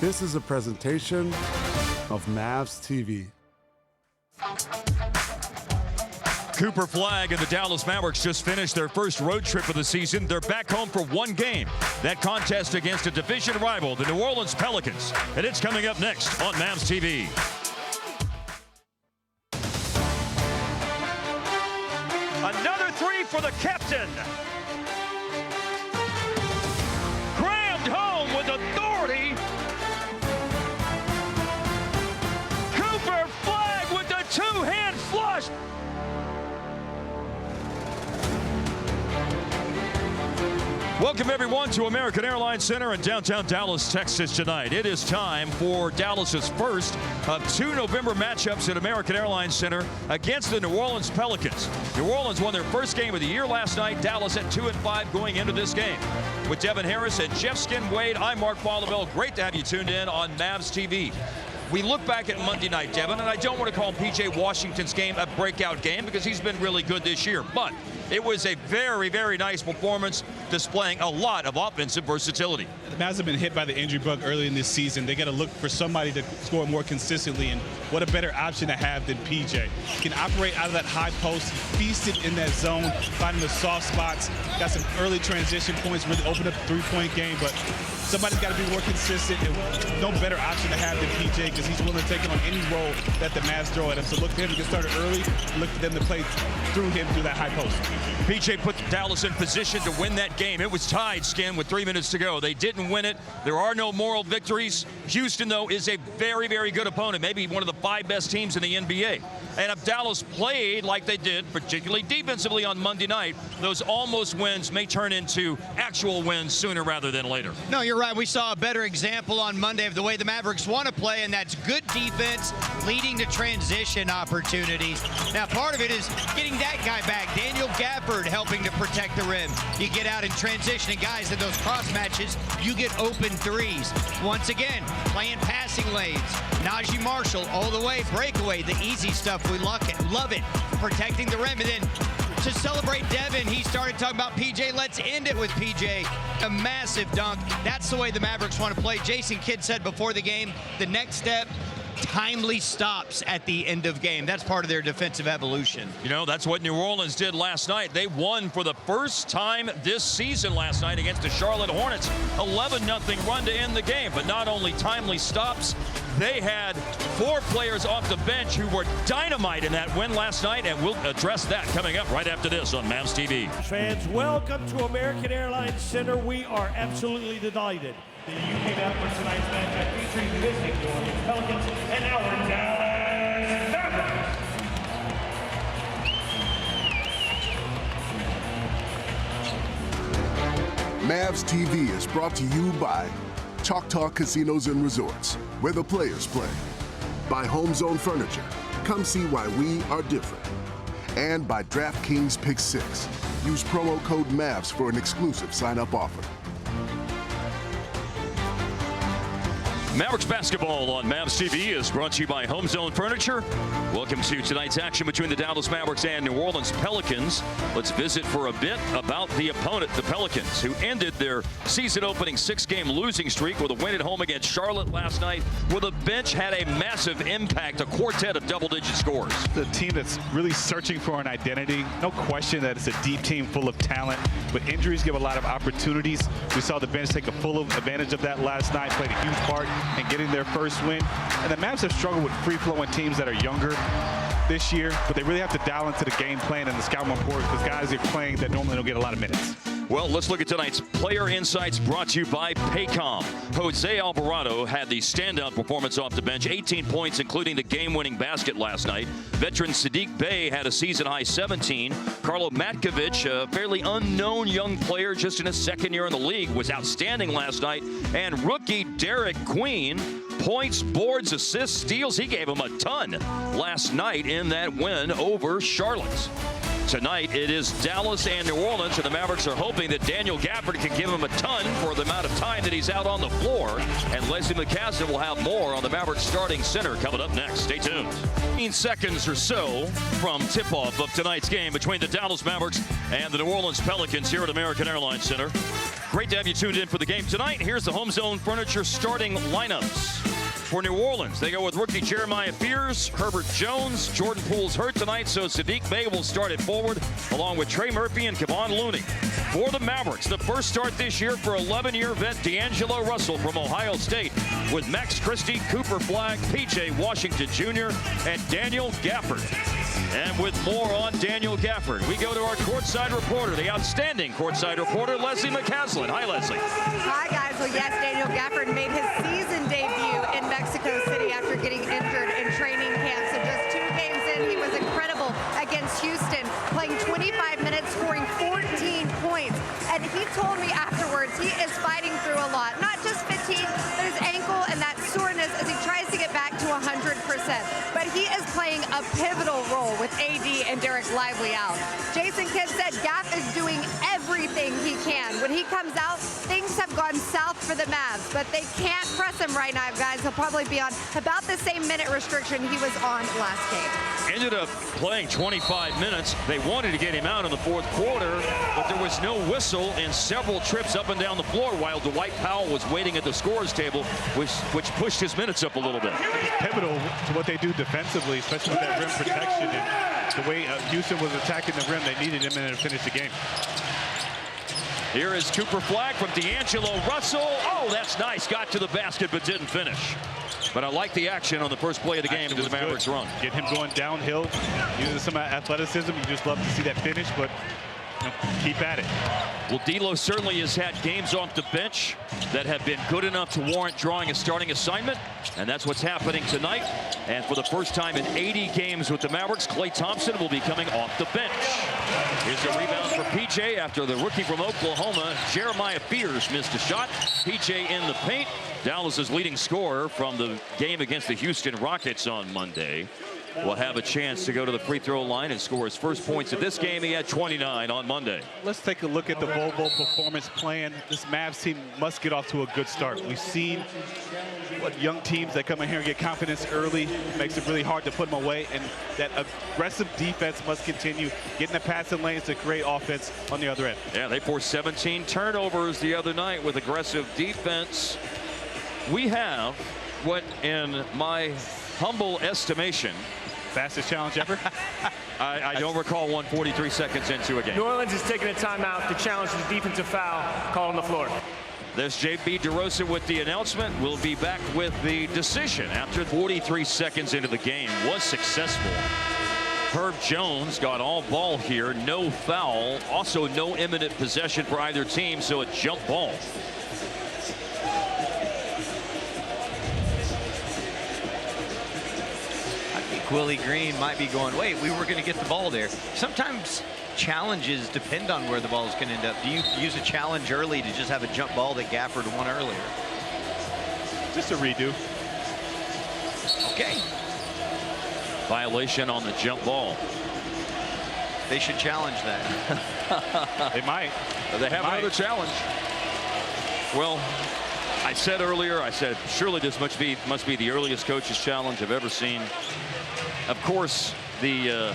This is a presentation of Mavs TV. Cooper Flagg and the Dallas Mavericks just finished their first road trip of the season. They're back home for one game. That contest against a division rival, the New Orleans Pelicans. And it's coming up next on Mavs TV. Another three for the captain. Crammed home with authority. Cooper Flagg with the two-hand flush. Welcome, everyone, to American Airlines Center in downtown Dallas, Texas tonight. It is time for Dallas's first of two November matchups at American Airlines Center against the New Orleans Pelicans. New Orleans won their first game of the year last night. Dallas at 2-5 going into this game. With Devin Harris and Jeff Skin Wade, I'm Mark Fallaville. Great to have you tuned in on Mavs TV. We look back at Monday night, Devin, and I don't want to call P.J. Washington's game a breakout game because he's been really good this year. But it was a very, very nice performance, displaying a lot of offensive versatility. The Mavs have been hit by the injury bug early in this season. They got to look for somebody to score more consistently, and what a better option to have than PJ. He can operate out of that high post, feasted in that zone, finding the soft spots, got some early transition points, really opened up the three-point game, but somebody's got to be more consistent, and no better option to have than PJ because he's willing to take on any role that the Mavs throw at him. So look for him to get started early, look for them to play through him through that high post. PJ put Dallas in position to win that game. It was tied, Skin, with 3 minutes to go. They didn't win it. There are no moral victories. Houston, though, is a very, very good opponent, maybe one of the 5 best teams in the NBA. And if Dallas played like they did, particularly defensively on Monday night, those almost wins may turn into actual wins sooner rather than later. No, you're right. We saw a better example on Monday of the way the Mavericks want to play, and that's good defense leading to transition opportunities. Now, part of it is getting that guy back, Daniel Gafford, helping to protect the rim. You get out in transition, and guys, in those cross matches, you get open threes. Once again, playing passing lanes. Najee Marshall all the way, breakaway, the easy stuff. We love it. Protecting the rim, and then to celebrate Devin, he started talking about PJ. Let's end it with PJ. A massive dunk. That's the way the Mavericks want to play. Jason Kidd said before the game, the next step, timely stops at the end of game. That's part of their defensive evolution. You know, that's what New Orleans did last night. They won for the first time this season last night against the Charlotte Hornets. 11-0 run to end the game. But not only timely stops, they had 4 players off the bench who were dynamite in that win last night, and we'll address that coming up right after this on Mavs TV. Fans, welcome to American Airlines Center. We are absolutely delighted that you came out for tonight's matchup featuring the visiting New Orleans Pelicans and our Dallas Mavericks. Mavs TV is brought to you by Choctaw Casinos and Resorts, where the players play. By Home Zone Furniture, come see why we are different. And by DraftKings Pick 6. Use promo code MAVS for an exclusive sign-up offer. Mavericks basketball on Mavs TV is brought to you by Home Zone Furniture. Welcome to tonight's action between the Dallas Mavericks and New Orleans Pelicans. Let's visit for a bit about the opponent, the Pelicans, who ended their season-opening 6-game losing streak with a win at home against Charlotte last night, where the bench had a massive impact, a quartet of double-digit scores. The team that's really searching for an identity. No question that it's a deep team full of talent, but injuries give a lot of opportunities. We saw the bench take a full advantage of that last night, played a huge part and getting their first win. And the Mavs have struggled with free-flowing teams that are younger this year, but they really have to dial into the game plan and the scouting report because guys are playing that normally don't get a lot of minutes. Well, let's look at tonight's Player Insights brought to you by Paycom. Jose Alvarado had the standout performance off the bench, 18 points, including the game-winning basket last night. Veteran Sadiq Bey had a season-high 17. Karlo Matkovic, a fairly unknown young player just in his second year in the league, was outstanding last night. And rookie Derek Queen, points, boards, assists, steals, he gave him a ton last night in that win over Charlotte. Tonight, it is Dallas and New Orleans, and the Mavericks are hoping that Daniel Gafford can give him a ton for the amount of time that he's out on the floor. And Leslie McCaslin will have more on the Mavericks starting center coming up next. Stay tuned. 15 seconds or so from tip-off of tonight's game between the Dallas Mavericks and the New Orleans Pelicans here at American Airlines Center. Great to have you tuned in for the game tonight. Here's the Home Zone Furniture starting lineups. For New Orleans, they go with rookie Jeremiah Fears, Herbert Jones. Jordan Poole's hurt tonight, so Saddiq Bey will start at forward, along with Trey Murphy and Kevon Looney. For the Mavericks, the first start this year for 11-year vet D'Angelo Russell from Ohio State, with Max Christie, Cooper Flagg, P.J. Washington Jr., and Daniel Gafford. And with more on Daniel Gafford, we go to our courtside reporter, the outstanding courtside reporter, Leslie McCaslin. Hi, Leslie. Hi, guys. Well, yes, Daniel Gafford made his season debut in Mexico City after getting injured in training camp. So just 2 games in, he was incredible against Houston, playing 25 minutes, scoring 14 points. And he told me afterwards he is fighting through a lot, not just fatigue, but his ankle and that soreness as he tries to get back to 100%. But he is playing a pivotal role with AD and Derek Lively out. Jason Kidd said Gaff is doing everything he can. When he comes out, things have gone south for the Mavs, but they can't press him right now, guys. He'll probably be on about the same minute restriction he was on last game. Ended up playing 25 minutes. They wanted to get him out in the fourth quarter, but there was no whistle and several trips up and down the floor while Dwight Powell was waiting at the scorer's table, which pushed his minutes up a little bit. It's pivotal to what they do defensively, especially with that rim protection and the way Houston was attacking the rim. They needed him in to finish the game. Here is Cooper Flagg from D'Angelo Russell. Oh, that's nice. Got to the basket but didn't finish. But I like the action on the first play of the game to the Mavericks run. Get him going downhill, using some athleticism. You just love to see that finish, but keep at it. Well, D'Lo certainly has had games off the bench that have been good enough to warrant drawing a starting assignment, and that's what's happening tonight. And for the first time in 80 games with the Mavericks, Klay Thompson will be coming off the bench. Here's a rebound for PJ after the rookie from Oklahoma, Jeremiah Fears, missed a shot. PJ in the paint. Dallas's leading scorer from the game against the Houston Rockets on Monday will have a chance to go to the free throw line and score his first points of this game. He had 29 on Monday. Let's take a look at the Volvo performance plan. This Mavs team must get off to a good start. We've seen what young teams that come in here and get confidence early makes it really hard to put them away, and that aggressive defense must continue, getting the passing lanes to create offense on the other end. Yeah, they forced 17 turnovers the other night with aggressive defense. We have what, in my humble estimation, fastest challenge ever. I don't recall one 43 seconds into a game. New Orleans is taking a timeout to challenge the defensive foul called on the floor. There's JB DeRosa with the announcement. We'll be back with the decision after 43 seconds into the game. Was successful. Herb Jones got all ball here, no foul. Also no imminent possession for either team, so a jump ball. Willie Green might be going, wait, we were going to get the ball there. Sometimes challenges depend on where the ball is going to end up. Do you use a challenge early to just have a jump ball that Gafford won earlier? Just a redo. Okay. Violation on the jump ball. They should challenge that. They might. They have another challenge. Well, I said earlier, surely this must be the earliest coach's challenge I've ever seen. Of course, the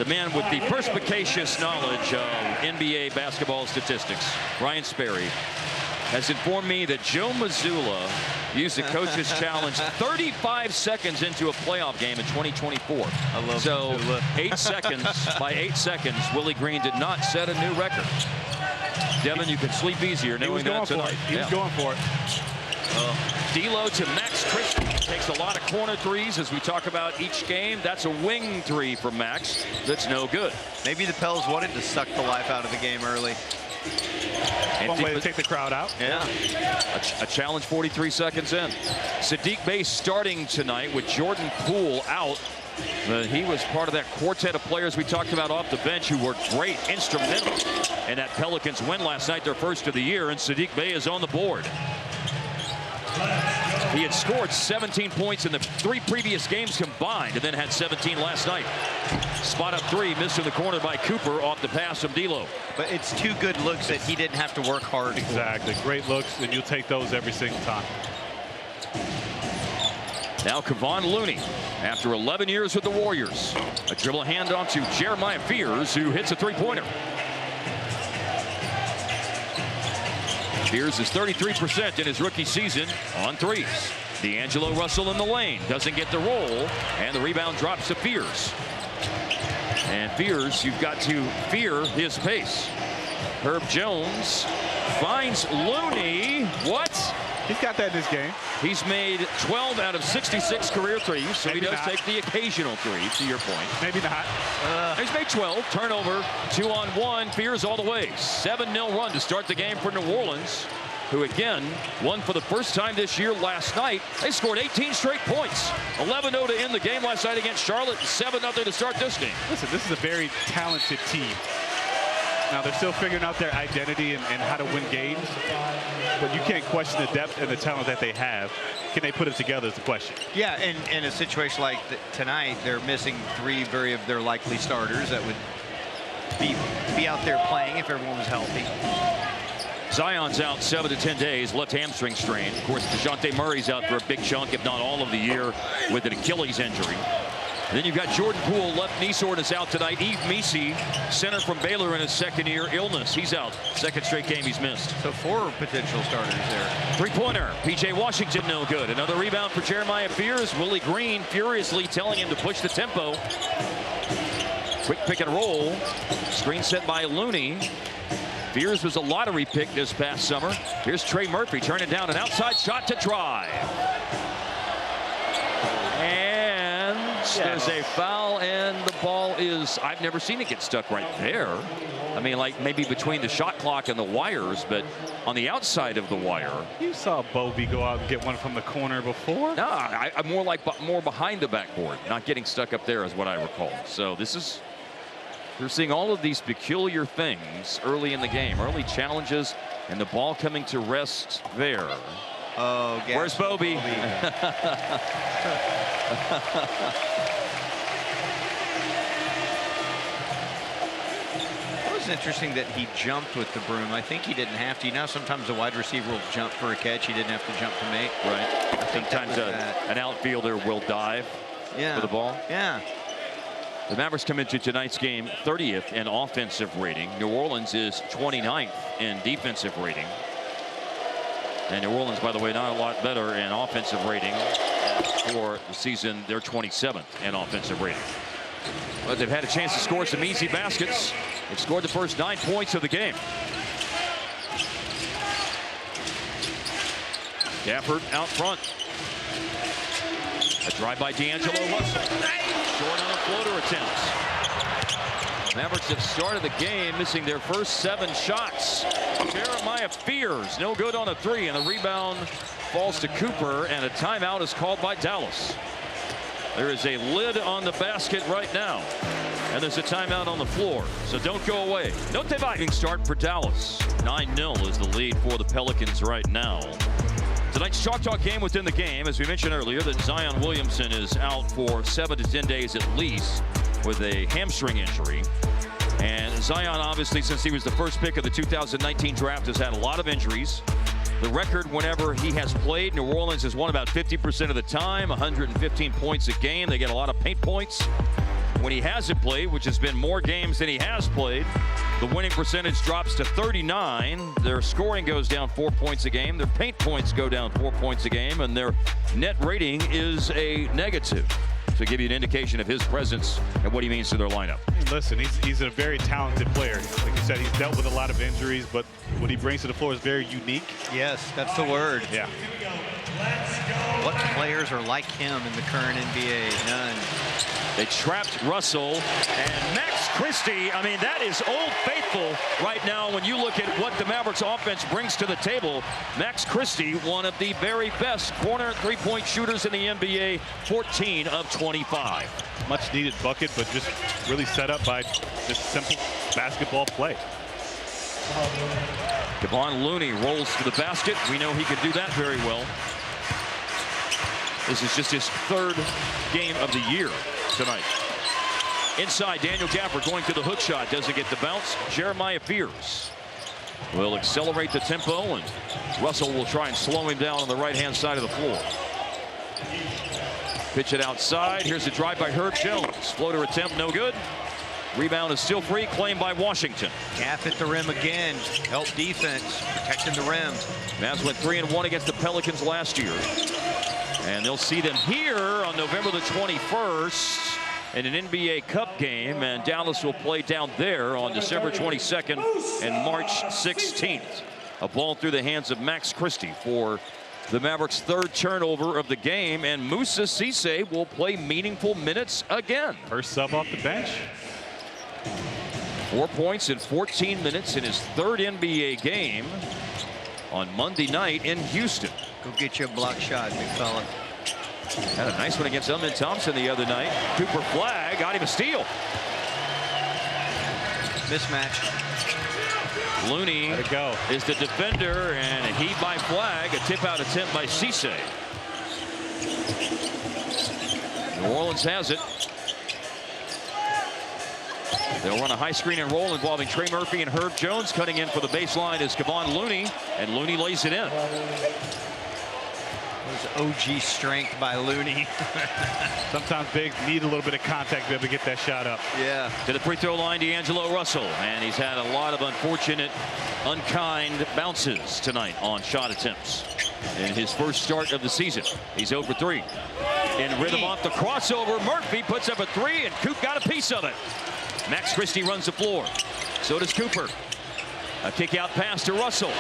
man with the perspicacious knowledge of NBA basketball statistics, Ryan Sperry, has informed me that Joe Mazzulla used the coach's challenge 35 seconds into a playoff game in 2024. I love so Mazzulla. 8 seconds, by 8 seconds, Willie Green did not set a new record. Devin, you can sleep easier knowing that tonight. He was going for it. D'Lo to Max Christie. Takes a lot of corner threes as we talk about each game. That's a wing three from Max. That's no good. Maybe the Pels wanted to suck the life out of the game early. One way to take the crowd out. Yeah. A challenge 43 seconds in. Saddiq Bey starting tonight with Jordan Poole out. He was part of that quartet of players we talked about off the bench who were great, instrumental in that Pelicans win last night, their first of the year, and Saddiq Bey is on the board. He had scored 17 points in the 3 previous games combined and then had 17 last night. Spot up 3, missed in the corner by Cooper off the pass from D'Lo. But it's 2 good looks that he didn't have to work hard for. Exactly. Great looks, and you'll take those every single time. Now Kevon Looney, after 11 years with the Warriors. A dribble handoff to Jeremiah Fears, who hits a 3-pointer. Fears is 33% in his rookie season on threes. D'Angelo Russell in the lane, doesn't get the roll, and the rebound drops to Fears. And Fears, you've got to fear his pace. Herb Jones finds Looney. What? He's got that in his game. He's made 12 out of 66 career threes, so Maybe he does not. take the occasional three, to your point. Maybe not. He's made 12. Turnover, 2-on-1. Fears all the way. 7-0 run to start the game for New Orleans, who again won for the first time this year last night. They scored 18 straight points. 11-0 to end the game last night against Charlotte, and 7-0 to start this game. Listen, this is a very talented team. Now, they're still figuring out their identity and how to win games, but you can't question the depth and the talent that they have. Can they put it together is the question. Yeah, and in a situation like tonight, they're missing 3 very of their likely starters that would be out there playing if everyone was healthy. Zion's out 7 to 10 days, left hamstring strain. Of course, DeJounte Murray's out for a big chunk, if not all of the year, with an Achilles injury. And then you've got Jordan Poole, left knee soreness, out tonight. Yves Missi, center from Baylor, in his second-year illness. He's out. Second straight game he's missed. So 4 potential starters there. Three-pointer. P.J. Washington, no good. Another rebound for Jeremiah Fears. Willie Green furiously telling him to push the tempo. Quick pick and roll. Screen set by Looney. Fears was a lottery pick this past summer. Here's Trey Murphy turning down an outside shot to drive. And there's a foul, and the ball is, I've never seen it get stuck right there. I mean, like maybe between the shot clock and the wires, but on the outside of the wire. You saw Bobby go out and get one from the corner before? No, I'm more like more behind the backboard, not getting stuck up there is what I recall. So this is, we're seeing all of these peculiar things early in the game, early challenges, and the ball coming to rest there. Oh, where's Bobby? It was interesting that he jumped with the broom. I think he didn't have to. You know, sometimes a wide receiver will jump for a catch. He didn't have to jump to make. Right. Sometimes an outfielder will dive for the ball. Yeah. The Mavericks come into tonight's game 30th in offensive rating. New Orleans is 29th in defensive rating. And New Orleans, by the way, not a lot better in offensive rating for the season. They're 27th in offensive rating. But they've had a chance to score some easy baskets. They've scored the first 9 points of the game. Gafford out front. A drive by D'Angelo Russell. Short on a floater attempt. Mavericks have started the game missing their first 7 shots. Jeremiah Fears, no good on a 3, and the rebound falls to Cooper, and a timeout is called by Dallas. There is a lid on the basket right now, and there's a timeout on the floor, so don't go away. No dividing start for Dallas. 9-0 is the lead for the Pelicans right now. Tonight's Chalk Talk game within the game, as we mentioned earlier, that Zion Williamson is out for 7 to 10 days at least with a hamstring injury. And Zion, obviously, since he was the first pick of the 2019 draft, has had a lot of injuries. The record whenever he has played, New Orleans has won about 50% of the time, 115 points a game. They get a lot of paint points. When he hasn't played, which has been more games than he has played, the winning percentage drops to 39. Their scoring goes down 4 points a game. Their paint points go down 4 points a game. And their net rating is a negative. To give you an indication of his presence and what he means to their lineup. Listen, he's a very talented player. Like you said, he's dealt with a lot of injuries, but what he brings to the floor is very unique. Yes, that's the word. Yeah. What players are like him in the current NBA? None. They trapped Russell and Max Christie. I mean, that is old faithful right now when you look at what the Mavericks offense brings to the table. Max Christie, one of the very best corner three-point shooters in the NBA, 14 of 25. Much needed bucket, but just really set up by just simple basketball play. Kevon Looney rolls to the basket. We know he could do that very well. This is just his 3rd game of the year tonight. Inside, Daniel Gafford going to the hook shot. Doesn't get the bounce. Jeremiah Fears will accelerate the tempo, and Russell will try and slow him down on the right-hand side of the floor. Pitch it outside. Here's a drive by Herb Jones. Floater attempt, no good. Rebound is still free, claimed by Washington. Gaff at the rim again. Help defense, protecting the rim. Mavs went 3-1 against the Pelicans last year. And they'll see them here on November the 21st in an NBA Cup game. And Dallas will play down there on December 22nd and March 16th. A ball through the hands of Max Christie for the Mavericks' third turnover of the game. And Moussa Cisse will play meaningful minutes again. First sub off the bench. 4 points in 14 minutes in his third NBA game on Monday night in Houston. Go get you a block shot, big fella. Had a nice one against Elman Thompson the other night. Cooper Flagg got him a steal. Mismatch. Looney is the defender, and a heave by Flagg. A tip-out attempt by Cisse. New Orleans has it. They'll run a high screen and roll involving Trey Murphy and Herb Jones. Cutting in for the baseline is Kevon Looney, and Looney lays it in. There's OG strength by Looney. Sometimes bigs need a little bit of contact to be able to get that shot up. Yeah. To the free throw line, D'Angelo Russell, and he's had a lot of unfortunate, unkind bounces tonight on shot attempts in his first start of the season. He's 0 for 3. In rhythm off the crossover, Murphy puts up a 3, and Coop got a piece of it. Max Christie runs the floor. So does Cooper. A kick out pass to Russell.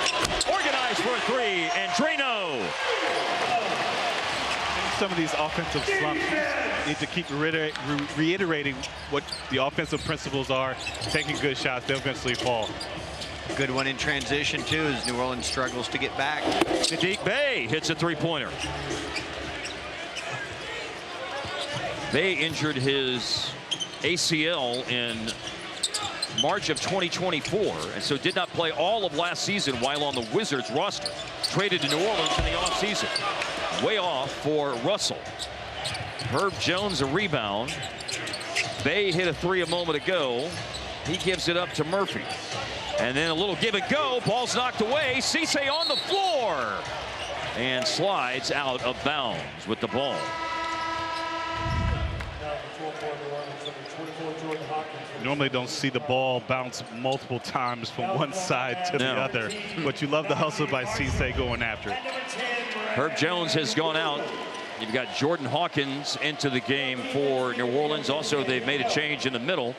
Organized for a 3, and Drano. Some of these offensive slumps need to keep reiterating what the offensive principles are. Taking good shots, they'll eventually fall. Good one in transition, too, as New Orleans struggles to get back. Saddiq Bey hits a three-pointer. Bey injured his ACL in March of 2024, and so did not play all of last season while on the Wizards roster. Traded to New Orleans in the offseason. Way off for Russell. Herb Jones a rebound. Bey hit a 3 a moment ago. He gives it up to Murphy. And then a little give and go. Ball's knocked away. Cisse on the floor. And slides out of bounds with the ball. Normally don't see the ball bounce multiple times from one side to the other, but you love the hustle by Cisse going after it. Herb Jones has gone out. You've got Jordan Hawkins into the game for New Orleans. Also, they've made a change in the middle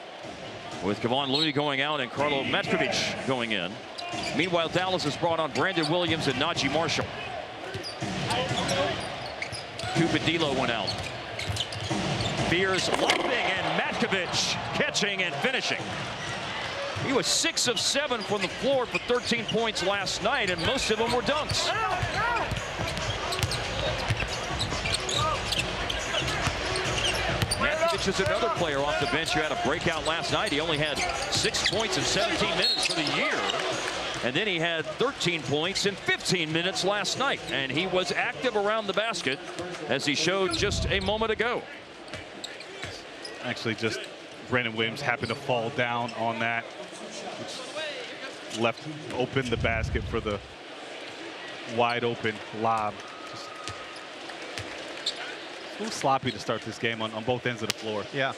with Kevon Looney going out and Karlo Matkovic going in. Meanwhile, Dallas has brought on Brandon Williams and Najee Marshall. Cupadillo went out. Fears lobbing, and Matkovic catching and finishing. He was 6 of 7 from the floor for 13 points last night, and most of them were dunks. Matkovic is another player off the bench who had a breakout last night. He only had 6 points in 17 minutes for the year. And then he had 13 points in 15 minutes last night. And he was active around the basket, as he showed just a moment ago. Actually, just Brandon Williams happened to fall down on that, which left open the basket for the wide open lob. Just a little sloppy to start this game on both ends of the floor. Yeah.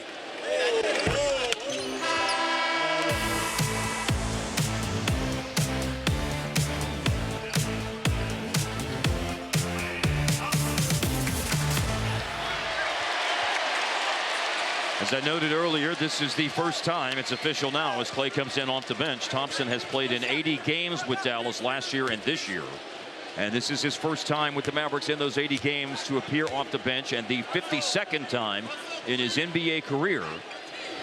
As I noted earlier, this is the first time, it's official now, as Clay comes in off the bench. Thompson has played in 80 games with Dallas last year and this year. And this is his first time with the Mavericks in those 80 games to appear off the bench, and the 52nd time in his NBA career.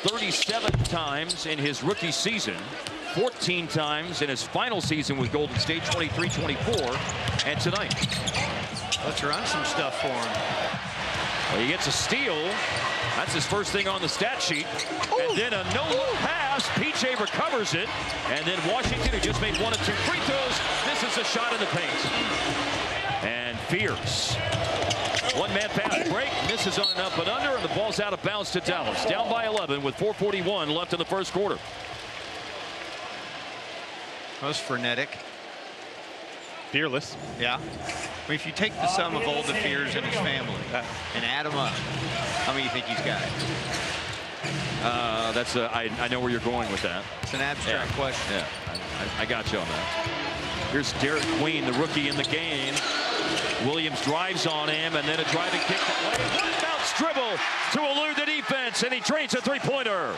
37 times in his rookie season, 14 times in his final season with Golden State, 23-24, and tonight. Let's run some stuff for him. Well, he gets a steal. That's his first thing on the stat sheet. And then a no-look pass. PJ recovers it. And then Washington, who just made 1 of 2 free throws, misses a shot in the paint. And Fierce. One-man pass break. Misses on an up and under. And the ball's out of bounds to Dallas. Down by 11 with 4:41 left in the first quarter. That was frenetic. Fearless. Yeah. I mean, if you take the sum of all the fears in his family and add them up, how many do you think he's got? I know where you're going with that. It's an abstract question. Yeah, I got you on that. Here's Derek Queen, the rookie in the game. Williams drives on him, and then a driving kick to play. One bounce dribble to elude the defense, and he drains a three-pointer.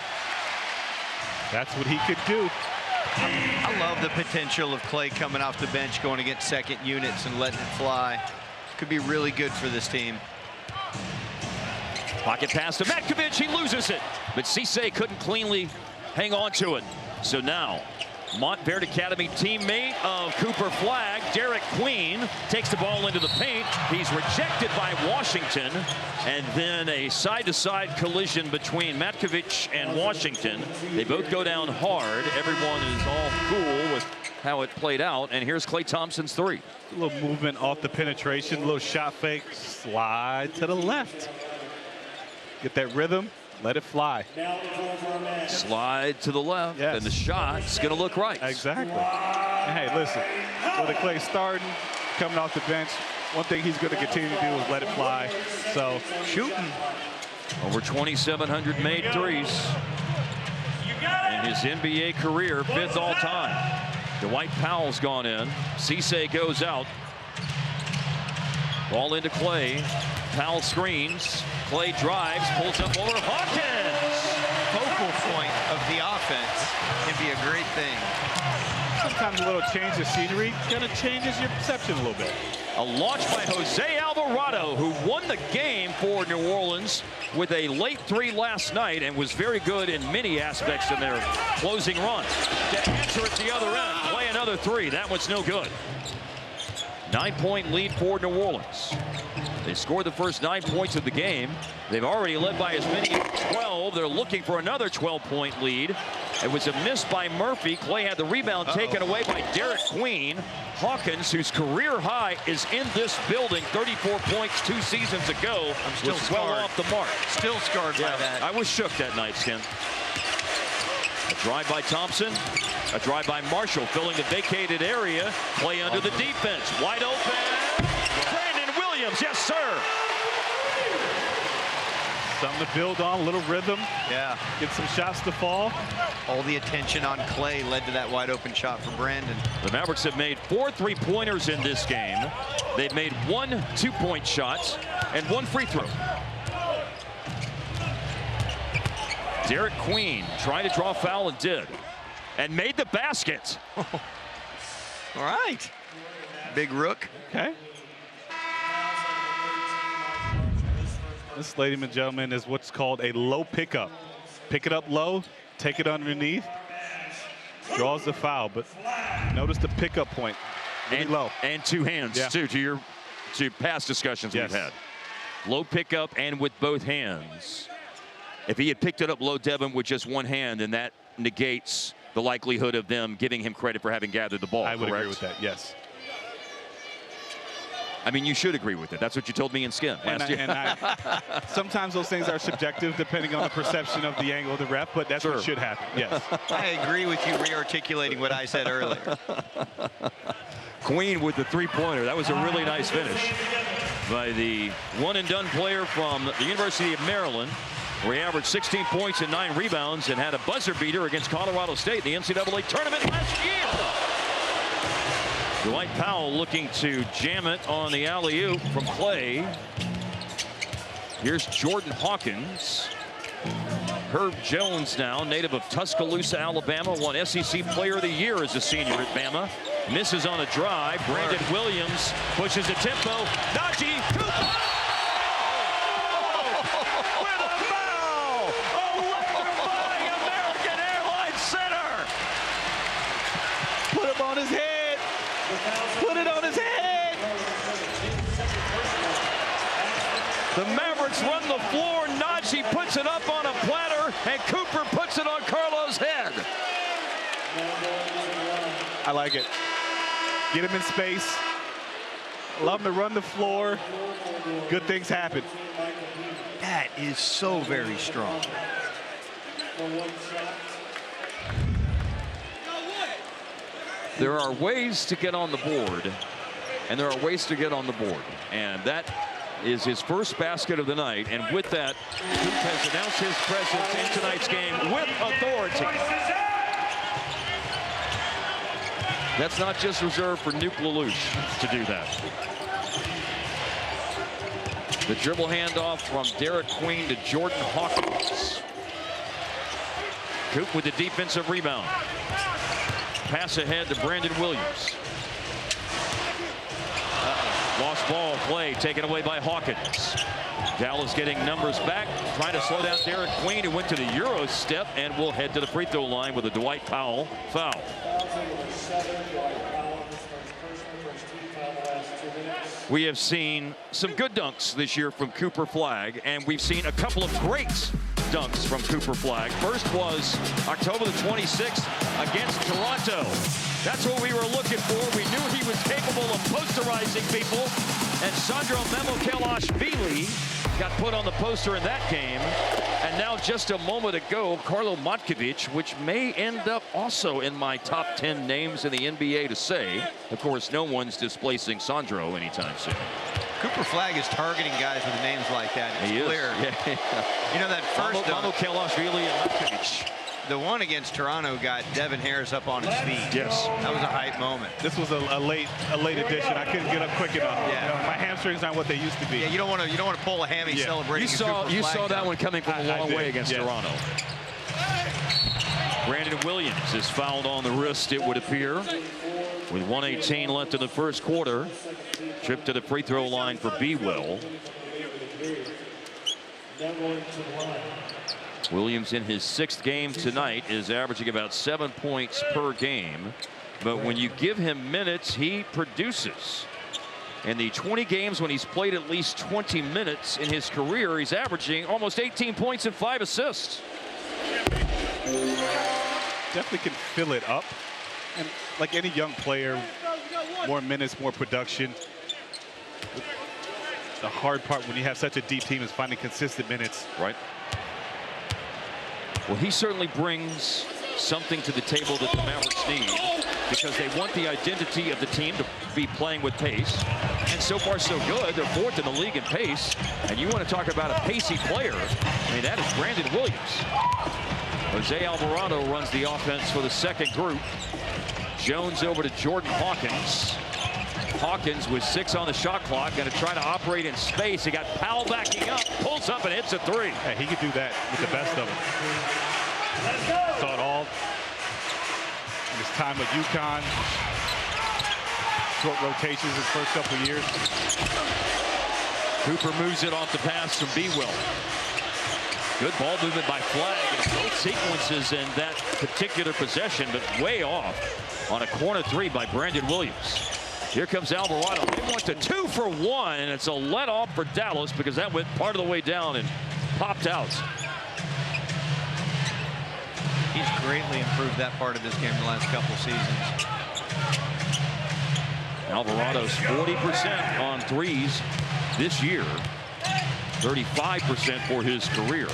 That's what he could do. I love the potential of Clay coming off the bench, going against second units and letting it fly. Could be really good for this team. Pocket pass to Matkovic, he loses it, but Cisse couldn't cleanly hang on to it. So now, Montverde Academy teammate of Cooper Flagg, Derek Queen, takes the ball into the paint. He's rejected by Washington, and then a side-to-side collision between Matkovic and Washington. They both go down hard. Everyone is all cool with how it played out, and here's Klay Thompson's three. A little movement off the penetration, a little shot fake, slide to the left. Get that rhythm, let it fly. Slide to the left, yes. And the shot's going to look right. Exactly. And hey, listen, with Clay starting, coming off the bench, one thing he's going to continue to do is let it fly. So shooting. Over 2,700 made threes in his NBA career, 5th all time. Dwight Powell's gone in. Cisse goes out. Ball into Clay. Powell screens. Clay drives, pulls up over Hawkins. Focal point of the offense can be a great thing. Sometimes a little change of scenery kind of changes your perception a little bit. A launch by Jose Alvarado, who won the game for New Orleans with a late three last night and was very good in many aspects in their closing run. To answer at the other end, play another three. That one's no good. 9-point lead for New Orleans. They scored the first 9 points of the game. They've already led by as many as 12. They're looking for another 12-point lead. It was a miss by Murphy. Clay had the rebound taken away by Derek Queen. Hawkins, whose career high is in this building, 34 points 2 seasons ago, I'm still was well off the mark. Still scarred by that. I was shook that night, Skin. A drive by Thompson. A drive by Marshall, filling the vacated area. Clay under the defense. Wide open. Brandon Williams, yes, sir. Something to build on, a little rhythm. Yeah. Get some shots to fall. All the attention on Clay led to that wide open shot from Brandon. The Mavericks have made 4 3-pointers in this game. They've made 1 2-point shot and 1 free throw. Derek Queen tried to draw foul and did. And made the basket. All right. Big rook. Okay. This, ladies and gentlemen, is what's called a low pickup. Pick it up low, take it underneath, draws the foul, but notice the pickup point, really low. And 2 hands, too, to past discussions we've had. Low pickup and with both hands. If he had picked it up low, Devin, with just 1 hand, then that negates the likelihood of them giving him credit for having gathered the ball. I would agree with that, yes. I mean, you should agree with it. That's what you told me in Skin last year. Sometimes those things are subjective depending on the perception of the angle of the ref, but that's what should happen, yes. I agree with you re-articulating what I said earlier. Queen with the 3-pointer. That was a really nice finish by the one-and-done player from the University of Maryland, where he averaged 16 points and 9 rebounds and had a buzzer beater against Colorado State in the NCAA tournament last year. Dwight Powell looking to jam it on the alley-oop from Clay. Here's Jordan Hawkins. Herb Jones now, native of Tuscaloosa, Alabama, won SEC Player of the Year as a senior at Bama. Misses on a drive. Brandon Williams pushes the tempo. Najee Cooper! With a foul! Electrifying American Airlines Center! Put him on his head. Put it on his head. The Mavericks run the floor. Najee puts it up on a platter, and Cooper puts it on Carlo's head. I like it. Get him in space. Allow him to run the floor. Good things happen. That is so very strong. There are ways to get on the board, and there are ways to get on the board. And that is his first basket of the night, and with that, Coop has announced his presence in tonight's game with authority. That's not just reserved for Nuke LaLoosh to do that. The dribble handoff from Derek Queen to Jordan Hawkins. Coop with the defensive rebound. Pass ahead to Brandon Williams. Lost ball play taken away by Hawkins. Dallas getting numbers back, trying to slow down Derek Queen, who went to the Euro step and will head to the free throw line with a Dwight Powell foul. We have seen some good dunks this year from Cooper Flagg, and we've seen a couple of great dunks from Cooper Flagg. First was October the 26th against Toronto. That's what we were looking for. We knew he was capable of posterizing people, and Sandro Memokelashvili got put on the poster in that game. And now just a moment ago, Karlo Matkovic, which may end up also in my top 10 names in the NBA to say. Of course, no one's displacing Sandro anytime soon. Cooper Flagg is targeting guys with names like that. It's clear. Yeah. You know that first Memokelashvili and Matkovic. The one against Toronto got Devin Harris up on his feet. Yes. That was a hype moment. This was a late addition. I couldn't get up quick enough. Yeah. You know, my hamstrings aren't what they used to be. Yeah, you don't want to pull a hammy celebrating. You saw that one coming from a long way against Toronto. Brandon Williams is fouled on the wrist, it would appear, with 1:18 left in the first quarter. Trip to the free throw line for B-Will. Williams in his 6th game tonight is averaging about 7 points per game. But when you give him minutes, he produces. In the 20 games when he's played at least 20 minutes in his career, he's averaging almost 18 points and 5 assists. Definitely can fill it up. And like any young player, more minutes, more production. The hard part when you have such a deep team is finding consistent minutes. Right. Well, he certainly brings something to the table that the Mavericks need, because they want the identity of the team to be playing with pace. And so far, so good. They're 4th in the league in pace. And you want to talk about a pacey player. I mean, that is Brandon Williams. Jose Alvarado runs the offense for the second group. Jones over to Jordan Hawkins. Hawkins with 6 on the shot clock, going to try to operate in space. He got Powell backing up, pulls up and hits a 3. Hey, he could do that with the best of them. Saw it all in his time at UConn. Short rotations his first couple of years. Cooper moves it off the pass from B-Will. Good ball movement by Flagg in both sequences in that particular possession, but way off on a corner 3 by Brandon Williams. Here comes Alvarado. They want to 2 for 1, and it's a let off for Dallas because that went part of the way down and popped out. He's greatly improved that part of this game the last couple seasons. Alvarado's 40% on threes this year, 35% for his career.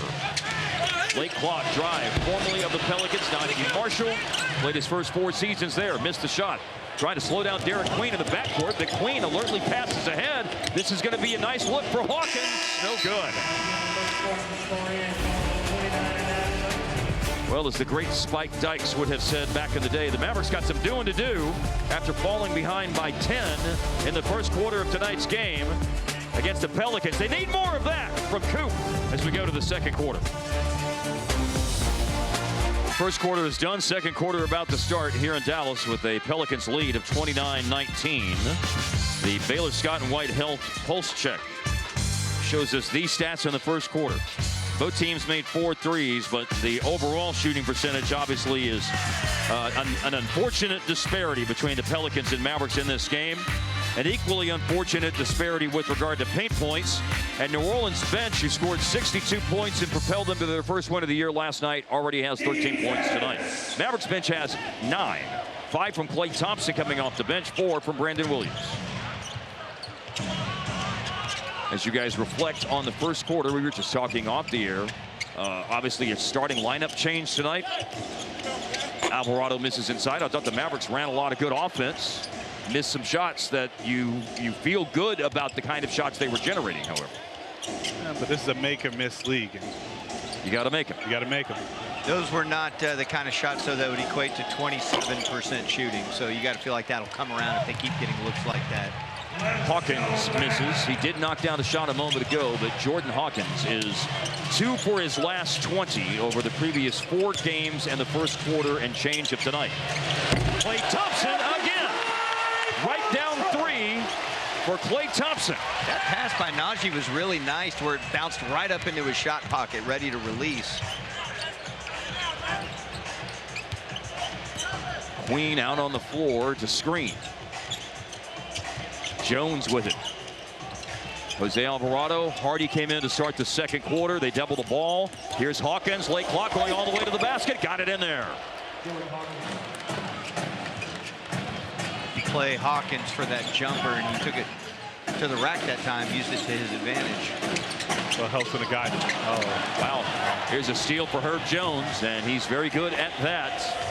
Late clock drive, formerly of the Pelicans, Naji Marshall. Played his first 4 seasons there, missed the shot. Trying to slow down Derek Queen in the backcourt. The Queen alertly passes ahead. This is going to be a nice look for Hawkins. No good. Well, as the great Spike Dykes would have said back in the day, the Mavericks got some doing to do after falling behind by 10 in the first quarter of tonight's game against the Pelicans. They need more of that from Coop as we go to the second quarter. First quarter is done. Second quarter about to start here in Dallas with a Pelicans lead of 29-19. The Baylor Scott and White Health Pulse Check shows us these stats in the first quarter. Both teams made 4 threes, but the overall shooting percentage obviously is an unfortunate disparity between the Pelicans and Mavericks in this game. An equally unfortunate disparity with regard to paint points. And New Orleans bench, who scored 62 points and propelled them to their first win of the year last night, already has 13 points tonight. Mavericks bench has 9. 5 from Klay Thompson coming off the bench, 4 from Brandon Williams. As you guys reflect on the first quarter, we were just talking off the air. Obviously, a starting lineup change tonight. Alvarado misses inside. I thought the Mavericks ran a lot of good offense. missed some shots that you feel good about the kind of shots they were generating, however. Yeah, but this is a make or miss league. You got to make them. You got to make them. Those were not the kind of shots, though, that would equate to 27% shooting. So you got to feel like that'll come around if they keep getting looks like that. Hawkins misses. He did knock down the shot a moment ago, but Jordan Hawkins is 2 for his last 20 over the previous 4 games and the first quarter and change of tonight. Klay Thompson again. Right down 3 for Klay Thompson. That pass by Najee was really nice, where it bounced right up into his shot pocket, ready to release. Queen out on the floor to screen. Jones with it. Jose Alvarado. Hardy came in to start the second quarter. They double the ball. Here's Hawkins. Late clock going all the way to the basket. Got it in there. You play Hawkins for that jumper, and he took it to the rack that time, used it to his advantage. Well, helps with the guy. Oh, wow. Here's a steal for Herb Jones, and he's very good at that.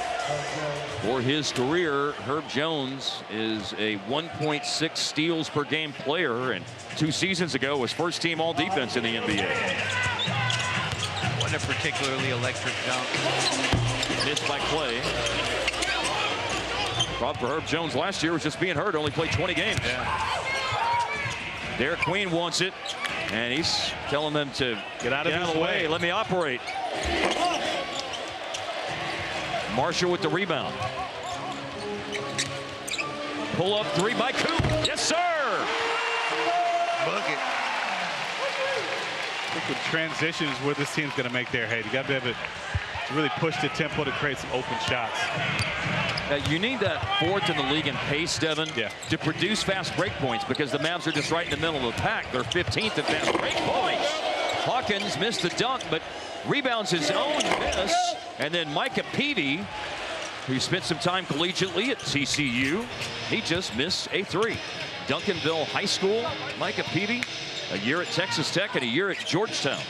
For his career, Herb Jones is a 1.6 steals per game player, and 2 seasons ago was first team all defense in the NBA. Wasn't a particularly electric dunk. Missed by Klay. Problem for Herb Jones last year was just being hurt, only played 20 games. Yeah. Derek Queen wants it, and he's telling them to get out of the way. Let me operate. Marshall with the rebound. Pull up 3 by Coop. Yes, sir. Bucket. I think with transition is where this team's going to make their head. You got to be able to really push the tempo to create some open shots. You need that 4th in the league in pace, Devin, to produce fast break points, because the Mavs are just right in the middle of the pack. They're 15th in fast break points. Hawkins missed the dunk, but rebounds his own miss. And then Micah Peavy, who spent some time collegiately at TCU, he just missed a 3. Duncanville High School, Micah Peavy, a year at Texas Tech and a year at Georgetown.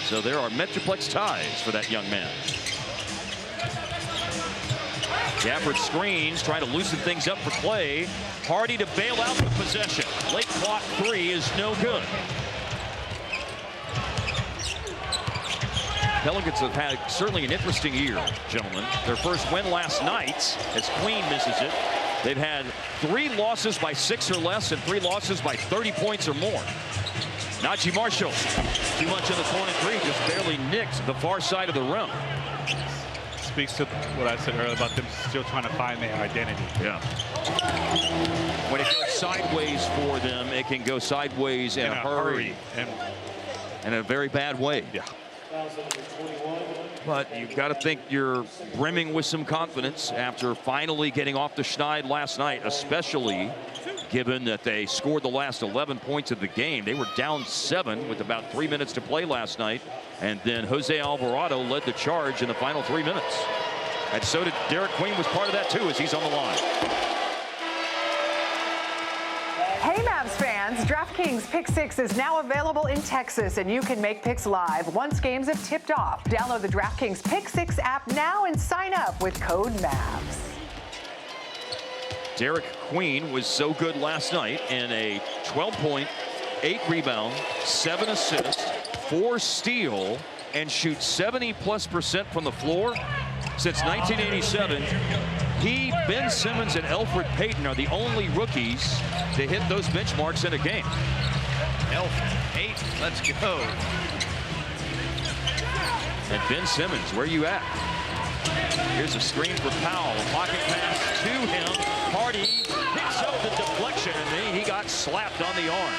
So there are Metroplex ties for that young man. Gafford screens, trying to loosen things up for Klay. Hardy to bail out the possession. Late clock 3 is no good. Pelicans have had certainly an interesting year, gentlemen. Their first win last night, as Queen misses it. They've had 3 losses by 6 or less and 3 losses by 30 points or more. Najee Marshall, too much in the corner 3, just barely nicked the far side of the rim. Speaks to what I said earlier about them still trying to find their identity. Yeah. When it goes sideways for them, it can go sideways in a hurry. And in a very bad way. Yeah. But you've got to think you're brimming with some confidence after finally getting off the schneid last night, especially given that they scored the last 11 points of the game. They were down 7 with about 3 minutes to play last night. And then Jose Alvarado led the charge in the final 3 minutes. And so did Derek Queen, was part of that too, as he's on the line. Hey Mavs fans, DraftKings Pick 6 is now available in Texas, and you can make picks live once games have tipped off. Download the DraftKings Pick 6 app now and sign up with code MAVS. Derek Queen was so good last night in a 12-point, 8 rebound, 7 assists, 4 steal, and shoots 70+% from the floor. Since 1987, he, Ben Simmons, and Elfrid Payton are the only rookies to hit those benchmarks in a game. Elfrid Payton, let's go. And Ben Simmons, where you at? Here's a screen for Powell. Pocket pass to him. Hardy picks up the deflection, and then he got slapped on the arm.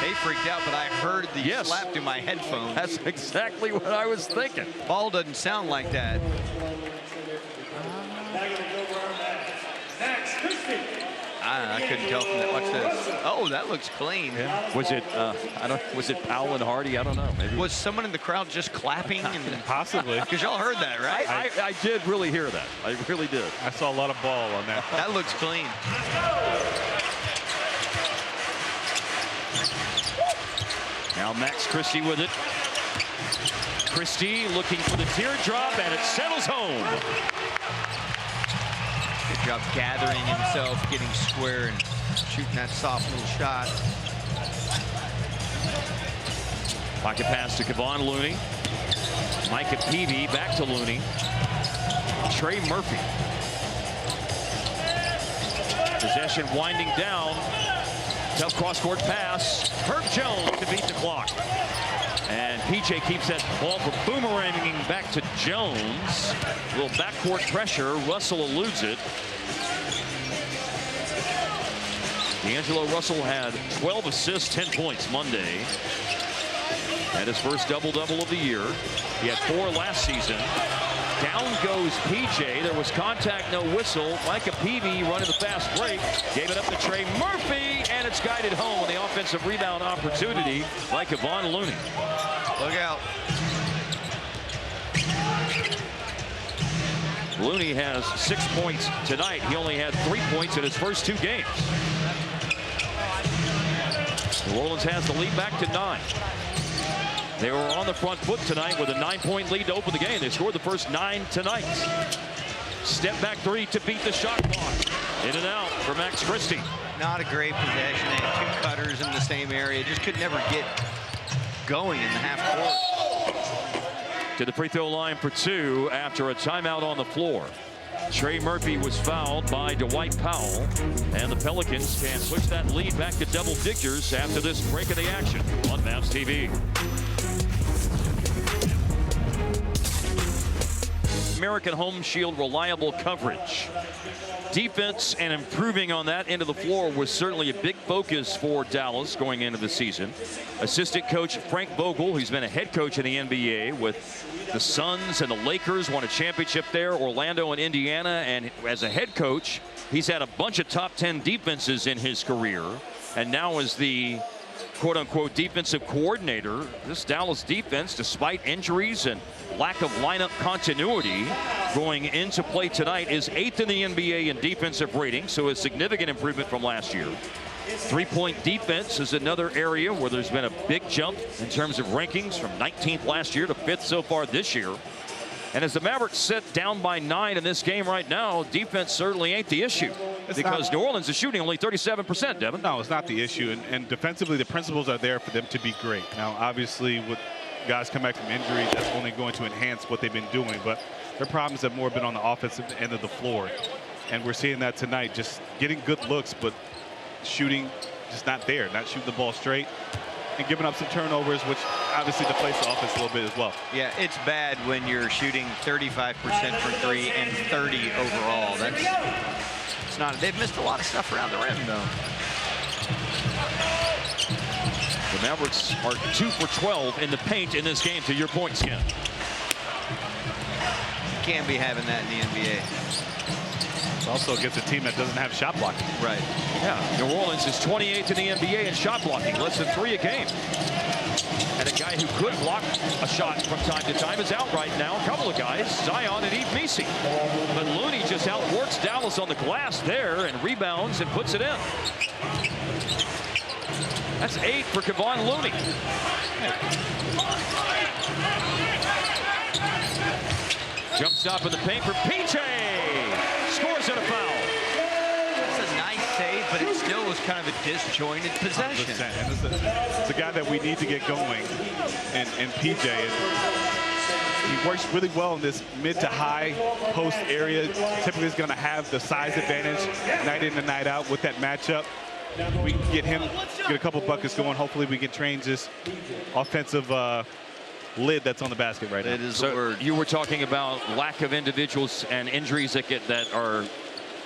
They freaked out, but I heard the slap through my headphones. That's exactly what I was thinking. Ball doesn't sound like that. I couldn't tell from that. Watch this. Oh, that looks clean. Yeah. Was it? Was it Powell and Hardy? I don't know. Maybe. Was someone in the crowd just clapping? And possibly. Because y'all heard that, right? I did really hear that. I really did. I saw a lot of ball on that. That looks clean. Now Max Christie with it. Christie looking for the teardrop, and it settles home. Good job gathering himself, getting square, and shooting that soft little shot. Pocket pass to Kevon Looney. Micah Peavy back to Looney. Trey Murphy. Possession winding down. Tough cross-court pass. Herb Jones to beat the clock. And PJ keeps that ball from boomeranging back to Jones. A little backcourt pressure. Russell eludes it. D'Angelo Russell had 12 assists, 10 points Monday. Had his first double-double of the year. He had 4 last season. Down goes PJ. There was contact, no whistle. Micah Peavy running the fast break. Gave it up to Trey Murphy, and it's guided home on the offensive rebound opportunity by Kevon Looney. Look out. Looney has 6 points tonight. He only had 3 points in his first 2 games. New Orleans has the lead back to 9. They were on the front foot tonight with a 9-point lead to open the game. They scored the first 9 tonight. Step back 3 to beat the shot clock. In and out for Max Christie. Not a great possession. They had 2 cutters in the same area. Just could never get going in the half court. To the free throw line for 2 after a timeout on the floor. Trey Murphy was fouled by Dwight Powell, and the Pelicans can push that lead back to double digits after this break of the action on Mavs TV. American Home Shield reliable coverage. Defense and improving on that end of the floor was certainly a big focus for Dallas going into the season. Assistant coach Frank Vogel, who's been a head coach in the NBA with the Suns and the Lakers, won a championship there, Orlando and Indiana, and as a head coach, he's had a bunch of top 10 defenses in his career, and now as the quote-unquote defensive coordinator, this Dallas defense, despite injuries and lack of lineup continuity going into play tonight, is 8th in the NBA in defensive rating, so a significant improvement from last year. 3-point defense is another area where there's been a big jump in terms of rankings from 19th last year to 5th so far this year. And as the Mavericks sit down by 9 in this game right now, defense certainly ain't the issue. Because New Orleans is shooting only 37%, Devin. No, it's not the issue. And defensively, the principles are there for them to be great. Now, obviously, with guys come back from injury, that's only going to enhance what they've been doing. But their problems have more been on the offensive end of the floor. And we're seeing that tonight, just getting good looks, but shooting just not there, not shooting the ball straight, and giving up some turnovers, which obviously deflates the offense a little bit as well. Yeah, it's bad when you're shooting 35% from 3 and 30 overall. It's not. They've missed a lot of stuff around the rim, though. The Mavericks are 2 for 12 in the paint in this game, to your point, Skin. You can't be having that in the NBA. It's also against a team that doesn't have shot blocking. Right. Yeah, New Orleans is 28th in the NBA in shot blocking, less than 3 a game. And a guy who could block a shot from time to time is out right now. A couple of guys, Zion and Eve Messi. But Looney just outworks Dallas on the glass there and rebounds and puts it in. That's 8 for Kevon Looney. Jump stop in the paint for PJ. Scores in a foul. That's a nice save, but it still was kind of a disjointed possession. And it's a guy that we need to get going, and PJ. He works really well in this mid to high post area. Typically is going to have the size advantage night in and night out with that matchup. We can get him, get a couple buckets going. Hopefully we can change this offensive lid that's on the basket right now. That is the word. You were talking about lack of individuals and injuries that are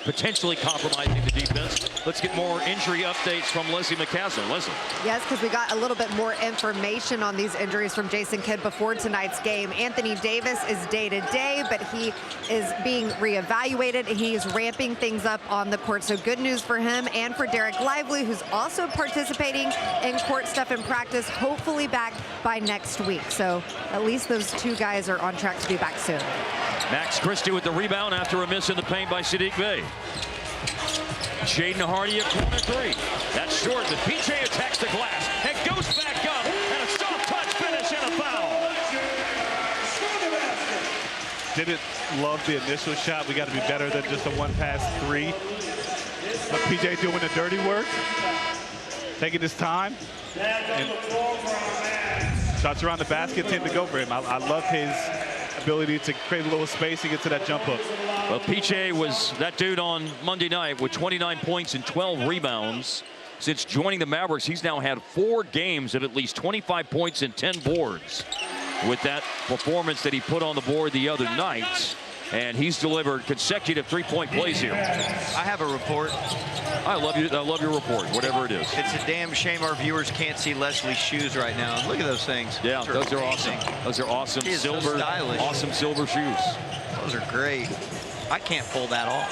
potentially compromising the defense. Let's get more injury updates from Leslie McCaslin. Leslie. Yes, because we got a little bit more information on these injuries from Jason Kidd before tonight's game. Anthony Davis is day-to-day, but he is being reevaluated. He's ramping things up on the court. So good news for him and for Derek Lively, who's also participating in court stuff in practice, hopefully back by next week. So at least those 2 guys are on track to be back soon. Max Christie with the rebound after a miss in the paint by Saddiq Bey. Jaden Hardy at corner 3. That's short, but PJ attacks the glass and goes back up, and a soft touch finish and a foul. Didn't love the initial shot. We got to be better than just a 1-pass 3. But PJ doing the dirty work, taking his time. And shots around the basket tend to go for him. I love his ability to create a little space and get to that jump hook. Well, PJ was that dude on Monday night with 29 points and 12 rebounds. Since joining the Mavericks, he's now had 4 games of at least 25 points and 10 boards with that performance that he put on the board the other night. And he's delivered consecutive 3-point plays here. I have a report. I love your report, whatever it is. It's a damn shame our viewers can't see Leslie's shoes right now. Look at those things. Yeah, those are awesome. Those are awesome silver, awesome silver shoes. Those are great. I can't pull that off.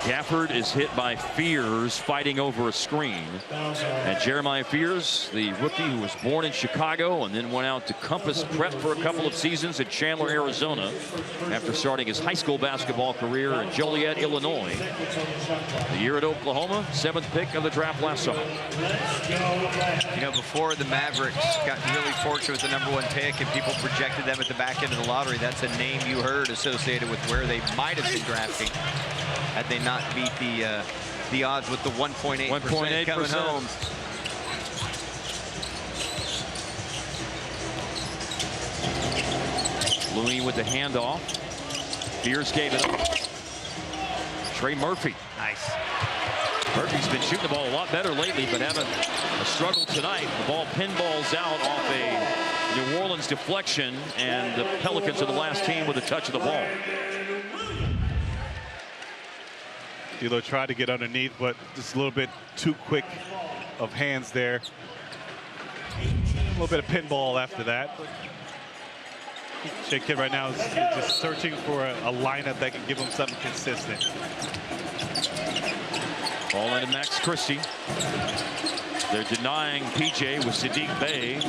Gafford is hit by Fears fighting over a screen. And Jeremiah Fears, the rookie who was born in Chicago and then went out to Compass Prep for a couple of seasons at Chandler, Arizona, after starting his high school basketball career in Joliet, Illinois. The year at Oklahoma, 7th pick of the draft last summer. You know, before the Mavericks got really fortunate with the #1 pick and people projected them at the back end of the lottery, that's a name you heard associated with where they might have been drafting had they not beat the odds with the 1.8% coming home. Looney with the handoff. Fears gave it up. Trey Murphy. Nice. Murphy's been shooting the ball a lot better lately, but having a struggle tonight. The ball pinballs out off a New Orleans deflection, and the Pelicans are the last team with a touch of the ball. D'Lo tried to get underneath, but just a little bit too quick of hands there. A little bit of pinball after that. Shea Kidd right now is just searching for a lineup that can give him something consistent. Ball into Max Christie. They're denying PJ with Saddiq Bey.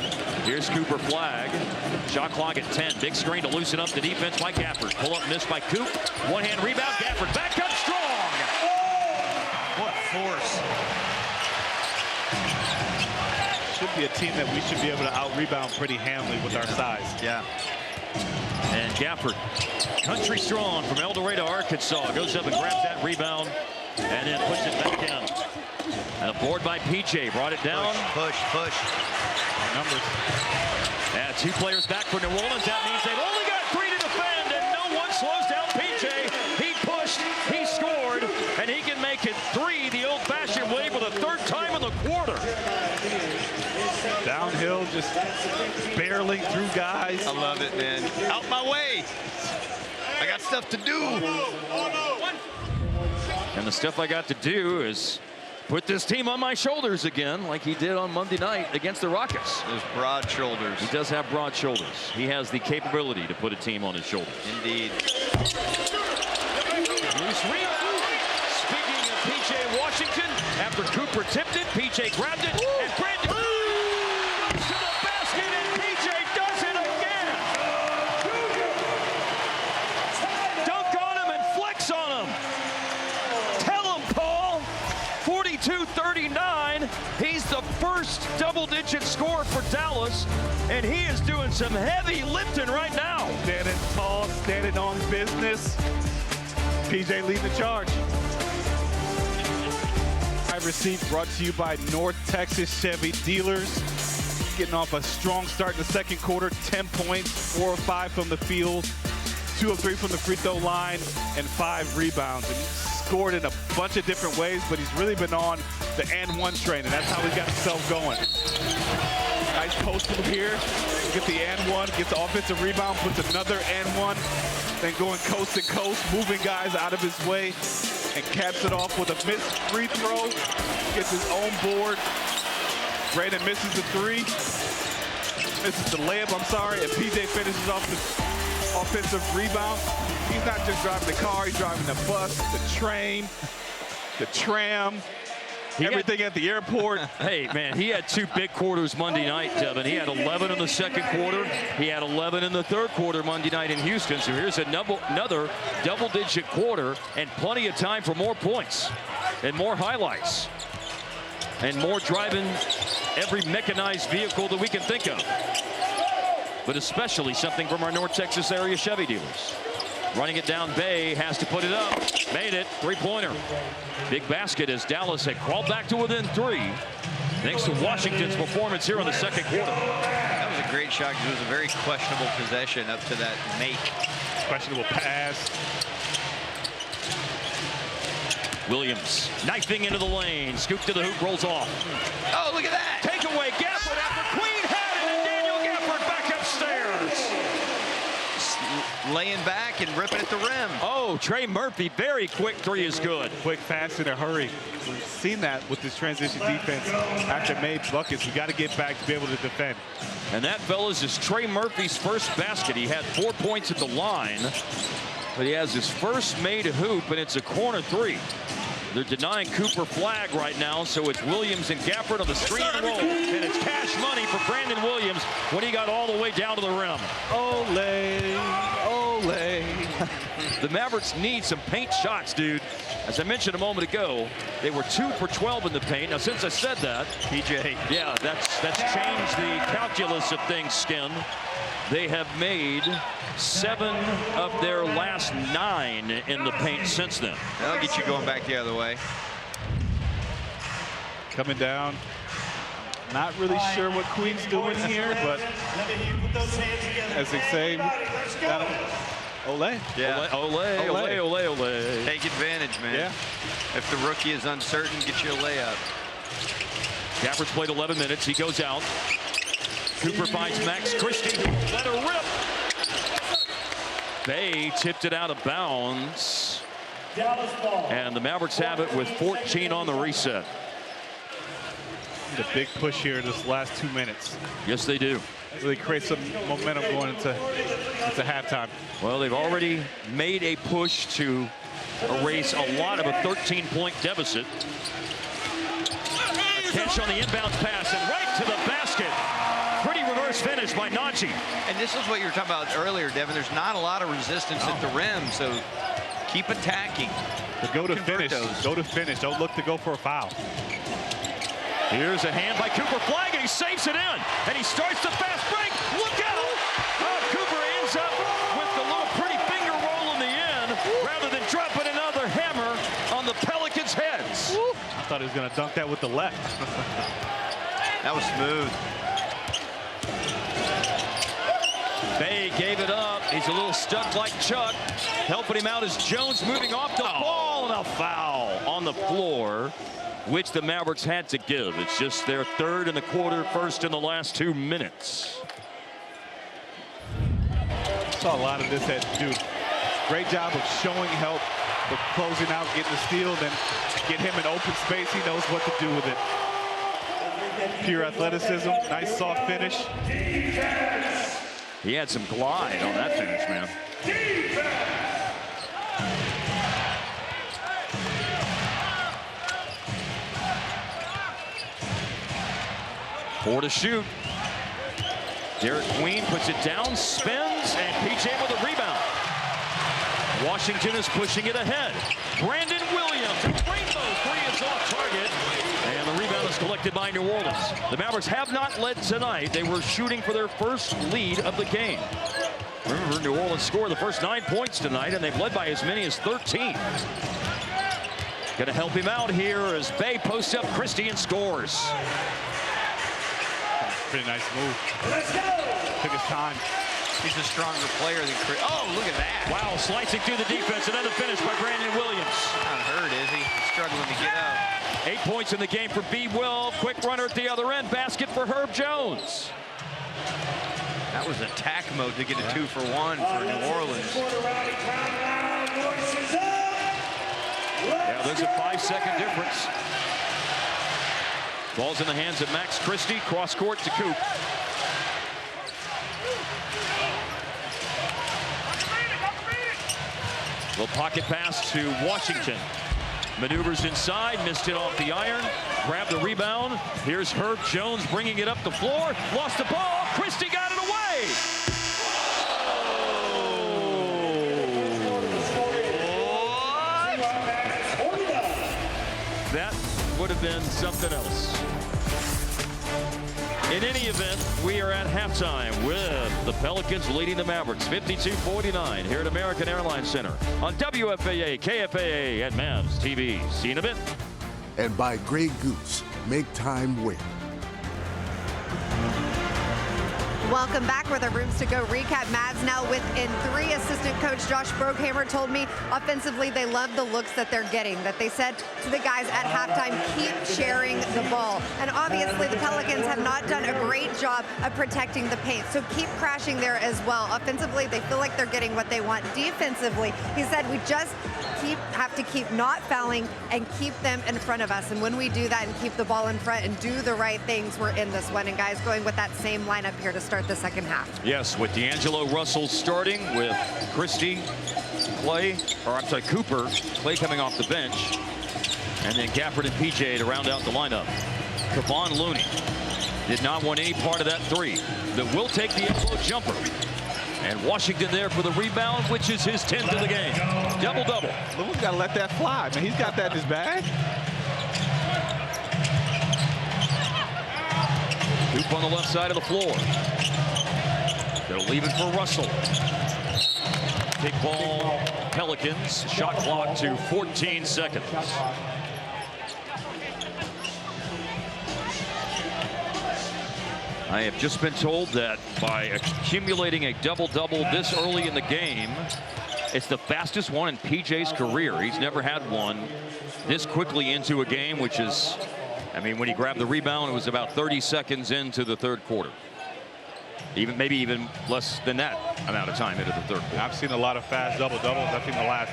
Here's Cooper Flagg. Shot clock at 10. Big screen to loosen up the defense by Gafford. Pull up miss by Coop. One-hand rebound. Gafford back up strong. What force. Should be a team that we should be able to out-rebound pretty handily with our size. Yeah. And Gafford, country strong from El Dorado, Arkansas, goes up and grabs that rebound and then puts it back down. And a board by PJ brought it down. Push. Numbers. And 2 players back for New Orleans. That means they've only got 3 to defend, and no one slows down PJ. He pushed, he scored, and he can make it 3 the old-fashioned way for the 3rd time in the quarter. Downhill, just barreling through guys. I love it, man. Out my way. I got stuff to do. And the stuff I got to do is put this team on my shoulders again, like he did on Monday night against the Rockets. Those broad shoulders. He does have broad shoulders. He has the capability to put a team on his shoulders. Indeed. Loose rebound. Speaking of PJ Washington, after Cooper tipped it, PJ grabbed it, and Brandon goes to the basket, and PJ does it again. Dunk on him and flex on him. Tell him, Paul. 42-39. He's the first double-digit scorer for Dallas, and he is doing some heavy lifting right now. Standing tall, standing on business. PJ leading the charge. Receipt brought to you by North Texas Chevy Dealers. Getting off a strong start in the second quarter. 10 points, 4 of 5 from the field, 2 of 3 from the free throw line, and 5 rebounds. And he scored in a bunch of different ways, but he's really been on the and-one train, and that's how he got himself going. Nice post move here. Get the and-one, gets the offensive rebound, puts another and-one, then going coast to coast, moving guys out of his way, and caps it off with a missed free throw. Gets his own board. Brandon misses the 3. Misses the layup, I'm sorry, and PJ finishes off the offensive rebound. He's not just driving the car, he's driving the bus, the train, the tram, everything at the airport. Hey, man, he had 2 big quarters Monday night, Devin. He had 11 in the second quarter. He had 11 in the third quarter Monday night in Houston. So here's another double-digit quarter and plenty of time for more points and more highlights and more driving every mechanized vehicle that we can think of. But especially something from our North Texas area Chevy dealers. Running it down, Bay has to put it up. Made it, three-pointer. Big basket as Dallas had crawled back to within 3. Thanks to Washington's performance here in the second quarter. That was a great shot because it was a very questionable possession up to that make. Questionable pass. Williams knifing into the lane. Scoop to the hoop, rolls off. Oh, look at that. Takeaway, Gafford after Queen had it, and Daniel Gafford back upstairs. Laying back and ripping at the rim. Oh, Trey Murphy, very quick three is good. Quick, fast, in a hurry. We've seen that with this transition defense. After made buckets, you got to get back to be able to defend. And that, fellas, is Trey Murphy's first basket. He had 4 points at the line, but he has his first made hoop, and it's a corner 3. They're denying Cooper flag right now, so it's Williams and Gafford on the screen and roll. And it's cash money for Brandon Williams when he got all the way down to the rim. Ole, ole. The Mavericks need some paint shots, dude. As I mentioned a moment ago, they were 2 for 12 in the paint. Now, since I said that, PJ. Yeah, that's changed the calculus of things, Skin. They have made 7 of their last 9 in the paint since then. That'll get you going back the other way. Coming down. Not really sure what Queen's doing here, but as they say, ole. Yeah. Ole. Take advantage, man. Yeah. If the rookie is uncertain, get you a layup. Gafford's played 11 minutes. He goes out. Cooper finds Max Christie. Let her rip. Bay tipped it out of bounds. And the Mavericks have it with 14 on the reset. The big push here this last 2 minutes. Yes, they do. Really create some momentum going into halftime. Well, they've already made a push to erase a lot of a 13-point deficit. A catch on the inbounds pass and right to the basket. Pretty reverse finish by Najee. And this is what you were talking about earlier, Devin. There's not a lot of resistance at the rim, so keep attacking. But go to finish. Go to finish. Don't look to go for a foul. Here's a hand by Cooper Flag, and he saves it in. And he starts the fast break. Look out! Cooper ends up with the little pretty finger roll in the end, rather than dropping another hammer on the Pelicans' heads. I thought he was going to dunk that with the left. That was smooth. Bay gave it up. He's a little stuck like Chuck. Helping him out is Jones moving off the ball, and a foul on the floor, which the Mavericks had to give. It's just their third in the quarter, first in the last 2 minutes. Saw a lot of this at Duke. Great job of showing help, but closing out, getting the steal, then get him in open space. He knows what to do with it. Pure athleticism, nice soft finish. He had some glide on that finish, man. Four to shoot. Derek Queen puts it down, spins, and PJ with a rebound. Washington is pushing it ahead. Brandon Williams, rainbow three is off target. And the rebound is collected by New Orleans. The Mavericks have not led tonight. They were shooting for their first lead of the game. Remember, New Orleans scored the first 9 points tonight, and they've led by as many as 13. Going to help him out here as Bay posts up Christie and scores. Pretty nice move. Let's go. Took his time. He's a stronger player than Chris. Oh, look at that. Wow, slicing through the defense. Another finish by Brandon Williams. Not hurt, is he? He's struggling to get up. 8 points in the game for B. Will. Quick runner at the other end. Basket for Herb Jones. That was attack mode to get a 2-for-1 for New Orleans. Yeah, there's a 5-second difference. Ball's in the hands of Max Christie. Cross court to Coop. Little pocket pass to Washington. Maneuvers inside, missed it off the iron. Grabbed the rebound. Here's Herb Jones bringing it up the floor. Lost the ball. Christie got it away. That would have been something else. In any event, we are at halftime with the Pelicans leading the Mavericks 52-49 here at American Airlines Center on WFAA, KFAA, and Mavs TV. See you in a bit. And by Grey Goose, make time win. Welcome back with a Rooms to Go recap. Mavs now within 3. Assistant coach Josh Brookhamer told me offensively they love the looks that they're getting, that they said to the guys at halftime, keep sharing the ball. And obviously the Pelicans have not done a great job of protecting the paint, so keep crashing there as well. Offensively, they feel like they're getting what they want. Defensively, he said we just have to keep not fouling and keep them in front of us. And when we do that and keep the ball in front and do the right things, we're in this one. And guys, going with that same lineup here to start the second half. Yes, with D'Angelo Russell starting, with Christie, Clay, or I'm sorry, Cooper, Clay coming off the bench, and then Gafford and PJ to round out the lineup. Kevon Looney did not want any part of that three. That will take the elbow jumper. And Washington there for the rebound, which is his 10th of the game. Double-double. Looney's got to let that fly, man. He's got that in his bag. Coop on the left side of the floor. They'll leave it for Russell. Big ball, Pelicans. Shot clock to 14 seconds. I have just been told that by accumulating a double-double this early in the game, it's the fastest one in PJ's career. He's never had one this quickly into a game, which is, I mean, when he grabbed the rebound, it was about 30 seconds into the third quarter. Maybe even less than that amount of time into the third quarter. I've seen a lot of fast double-doubles. I've seen the last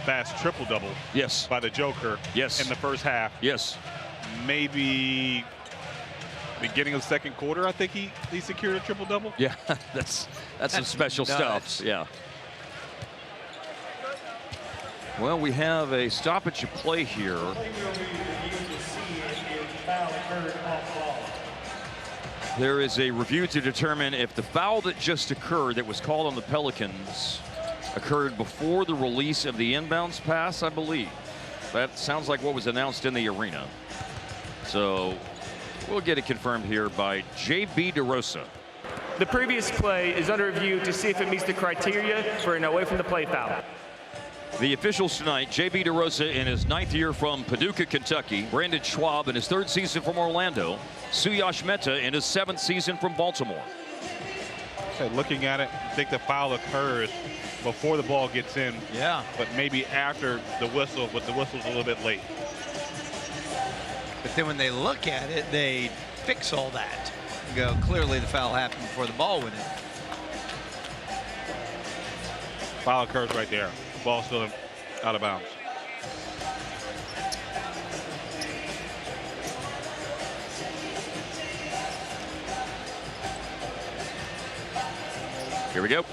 fast triple-double. Yes. By the Joker. Yes. In the first half. Yes. Maybe beginning of the second quarter, I think he secured a triple-double. Yeah, that's some special stuff. Yeah. Well, we have a stoppage of play here. There is a review to determine if the foul that just occurred that was called on the Pelicans occurred before the release of the inbounds pass, I believe. That sounds like what was announced in the arena. So we'll get it confirmed here by J.B. DeRosa. The previous play is under review to see if it meets the criteria for an away from the play foul. The officials tonight, J.B. DeRosa in his 9th year from Paducah, Kentucky. Brandon Schwab in his 3rd season from Orlando. Suyash Mehta in his 7th season from Baltimore. So looking at it, I think the foul occurs before the ball gets in. Yeah. But maybe after the whistle, but the whistle's a little bit late. But then when they look at it, they fix all that. And go, clearly the foul happened before the ball went in. Foul occurs right there. Ball still out of bounds. Here we go.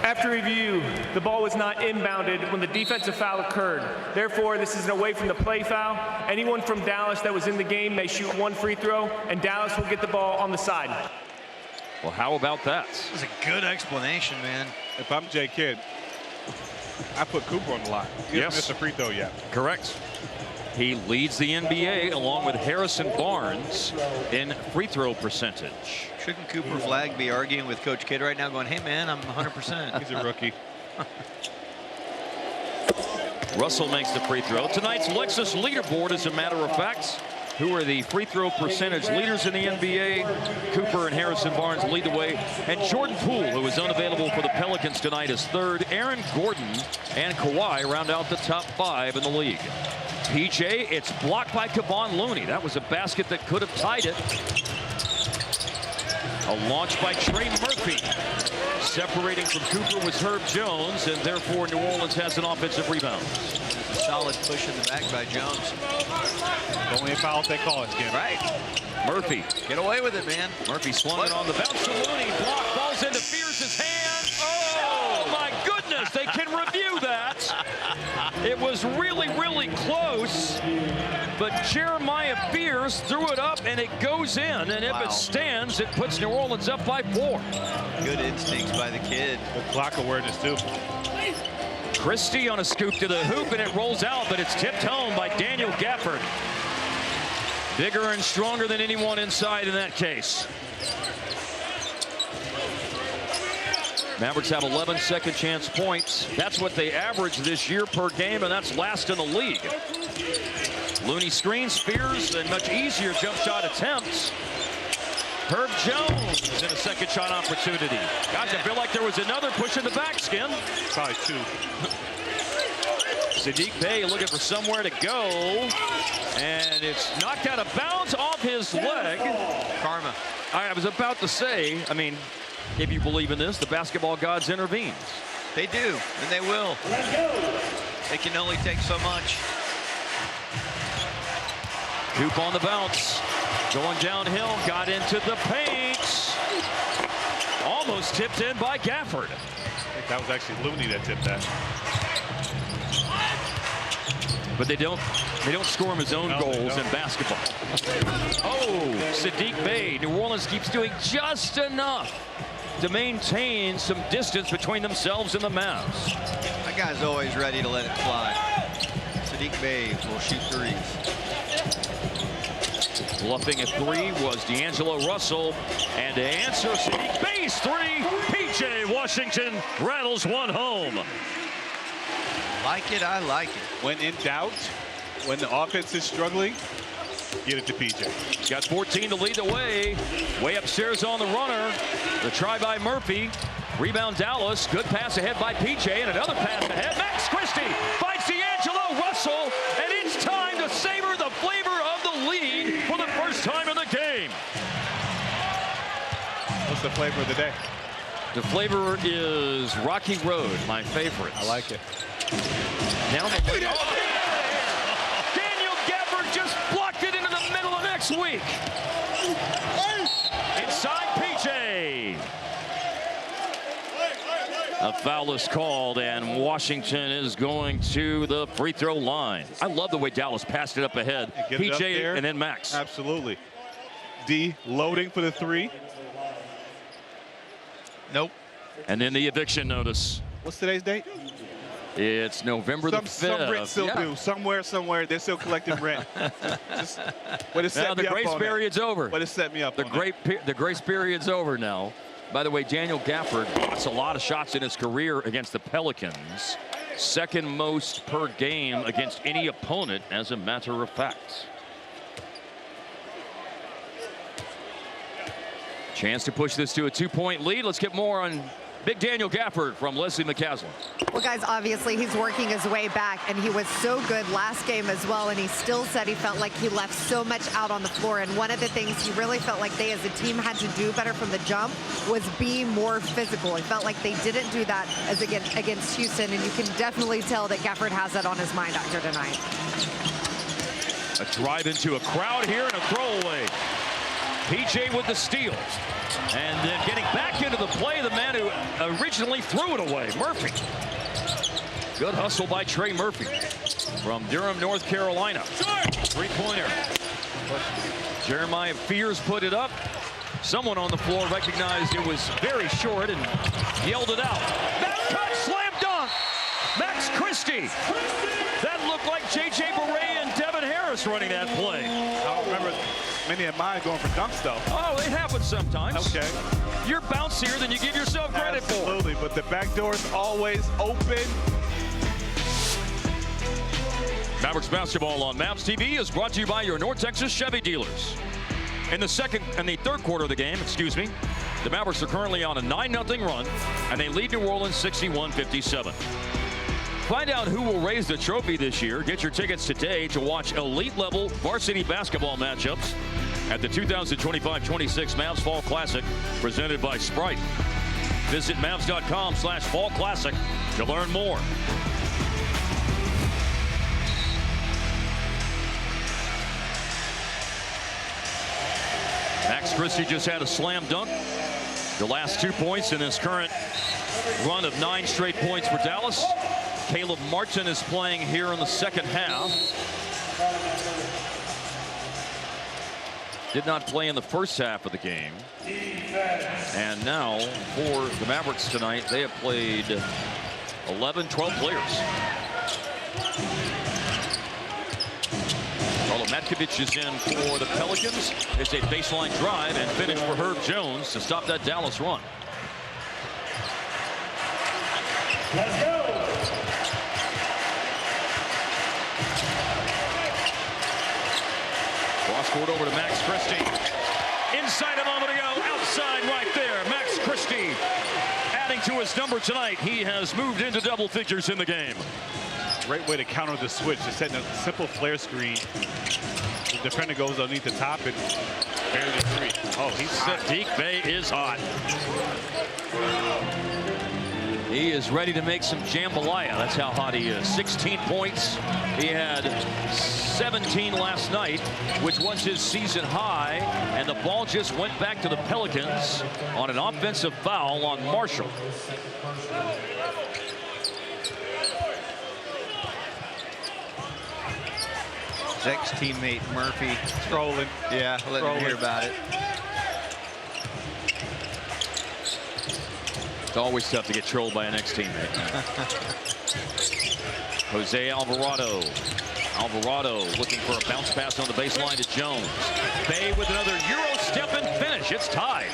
After review, the ball was not inbounded when the defensive foul occurred. Therefore, this is an away from the play foul. Anyone from Dallas that was in the game may shoot 1 free throw, and Dallas will get the ball on the side. Well, how about that? This is a good explanation, man. If I'm Jay Kidd, I put Cooper on the line. He hasn't missed a free throw yet. Correct. He leads the NBA along with Harrison Barnes in free throw percentage. Shouldn't Cooper Flag be arguing with Coach Kidd right now going, hey, man, I'm 100%. He's a rookie. Russell makes the free throw. Tonight's Lexus leaderboard, as a matter of fact, who are the free throw percentage leaders in the NBA. Cooper and Harrison Barnes lead the way. And Jordan Poole, who is unavailable for the Pelicans tonight, is 3rd. Aaron Gordon and Kawhi round out the top 5 in the league. PJ, it's blocked by Kevon Looney. That was a basket that could have tied it. A launch by Trey Murphy. Separating from Cooper was Herb Jones, and therefore New Orleans has an offensive rebound. A solid push in the back by Jones. Only a foul if they call it, Skin. Right. Murphy. Get away with it, man. Murphy slung it on the bounce to Looney. Block, falls into Fierce's hand. Oh, my goodness. They can review that. It was really, really close. But Jeremiah Fierce threw it up, and it goes in. And if it stands, it puts New Orleans up by 4. Good instincts by the kid. Good clock awareness, too. Christie on a scoop to the hoop, and it rolls out, but it's tipped home by Daniel Gafford. Bigger and stronger than anyone inside in that case. Mavericks have 11 second chance points. That's what they average this year per game, and that's last in the league. Looney screen, Spears, and much easier jump shot attempts. Herb Jones in a second shot opportunity. Got to feel like there was another push in the backskin. Probably two. Saddiq Bey looking for somewhere to go, and it's knocked out of bounds off his leg. Karma. I was about to say, I mean, if you believe in this, the basketball gods intervene. They do, and they will. They can only take so much. Coop on the bounce, going downhill, got into the paint. Almost tipped in by Gafford. I think that was actually Looney that tipped that. But they don't score him his own goals in basketball. Oh, Saddiq Bey. New Orleans keeps doing just enough to maintain some distance between themselves and the Mavs. That guy's always ready to let it fly. Saddiq Bey will shoot threes. Bluffing a three was D'Angelo Russell. And to answer Saddiq Bey's three, PJ Washington rattles one home. Like it, I like it. When in doubt, when the offense is struggling, get it to PJ. He's got 14 to lead the way. Way upstairs on the runner. The try by Murphy. Rebound Dallas. Good pass ahead by PJ, and another pass ahead. Max Christie finds D'Angelo Russell, and it's time to savor the flavor of the lead for the first time in the game. What's the flavor of the day? The flavor is Rocky Road, my favorite. I like it. Down the way. Oh, Daniel Gafford just blocked it into the middle of next week. Inside PJ. A foul is called, and Washington is going to the free throw line. I love the way Dallas passed it up ahead. PJ and then Max. Absolutely. D loading for the three. Nope. And then the eviction notice. What's today's date? It's November the 5th. Some rent still due. Somewhere, they're still collecting rent. Just, now the grace period's over. But it set me up. The grace period's over now. By the way, Daniel Gafford blocks a lot of shots in his career against the Pelicans. Second most per game against any opponent, as a matter of fact. Chance to push this to a 2-point lead. Let's get more on Big Daniel Gafford from Leslie McCaslin. Well, guys, obviously he's working his way back, and he was so good last game as well, and he still said he felt like he left so much out on the floor, and one of the things he really felt like they as a team had to do better from the jump was be more physical. He felt like they didn't do that as against Houston, and you can definitely tell that Gafford has that on his mind after tonight. A drive into a crowd here and a throwaway. PJ with the steal. And then getting back into the play, the man who originally threw it away, Murphy. Good hustle by Trey Murphy from Durham, North Carolina. Three-pointer. Jeremiah Fears put it up. Someone on the floor recognized it was very short and yelled it out. That cut, slam dunk. Max Christie. That looked like J.J. Barea and Devin Harris running that play. I don't remember many of mine going for dunks, though. Oh, it happens sometimes. Okay. You're bouncier than you give yourself credit for. Absolutely, but the back door is always open. Mavericks basketball on Mavs TV is brought to you by your North Texas Chevy dealers. In the third quarter of the game, the Mavericks are currently on a 9-0 run, and they lead New Orleans 61-57. Find out who will raise the trophy this year. Get your tickets today to watch elite-level varsity basketball matchups at the 2025-26 Mavs Fall Classic presented by Sprite. Visit Mavs.com/Fall Classic to learn more. Max Christie just had a slam dunk. The last 2 points in this current run of 9 straight points for Dallas. Caleb Martin is playing here in the second half. Did not play in the first half of the game. And now for the Mavericks tonight, they have played 12 players. Matkovich is in for the Pelicans. It's a baseline drive and finish for Herb Jones to stop that Dallas run. Let's go. Cross court over to Max Christie. Inside a moment ago, outside right there. Max Christie adding to his number tonight. He has moved into double figures in the game. Great way to counter the switch. Just setting a simple flare screen. The defender goes underneath the top and barely three. Oh, he's hot. Saddiq Bey is hot. He is ready to make some jambalaya. That's how hot he is. 16 points. He had 17 last night, which was his season high. And the ball just went back to the Pelicans on an offensive foul on Marshall. His ex-teammate Murphy. Scrolling. Yeah, let him hear about it. It's always tough to get trolled by an ex-teammate. Jose Alvarado. Alvarado looking for a bounce pass on the baseline to Jones. Bey with another Euro step and finish. It's tied.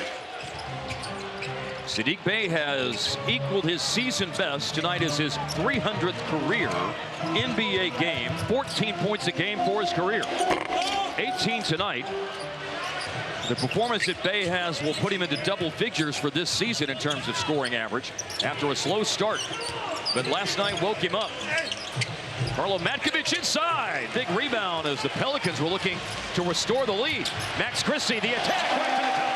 Saddiq Bey has equaled his season best. Tonight is his 300th career NBA game. 14 points a game for his career. 18 tonight. The performance that Bey has will put him into double figures for this season in terms of scoring average after a slow start. But last night woke him up. Karlo Matkovich inside. Big rebound as the Pelicans were looking to restore the lead. Max Christie, the attack right to the top.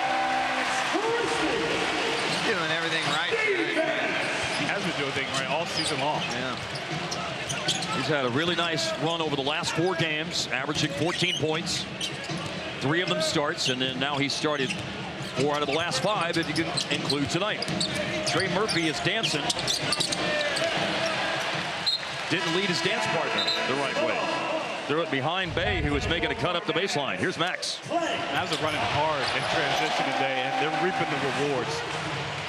Doing everything right. He has been doing things right all season long. Yeah. He's had a really nice run over the last 4 games, averaging 14 points. 3 of them starts, and then now he's started 4 out of the last 5 if you can include tonight. Trey Murphy is dancing. Didn't lead his dance partner the right way. Threw it behind Bey, who was making a cut up the baseline. Here's Max. Mavs are running hard in transition today, and they're reaping the rewards.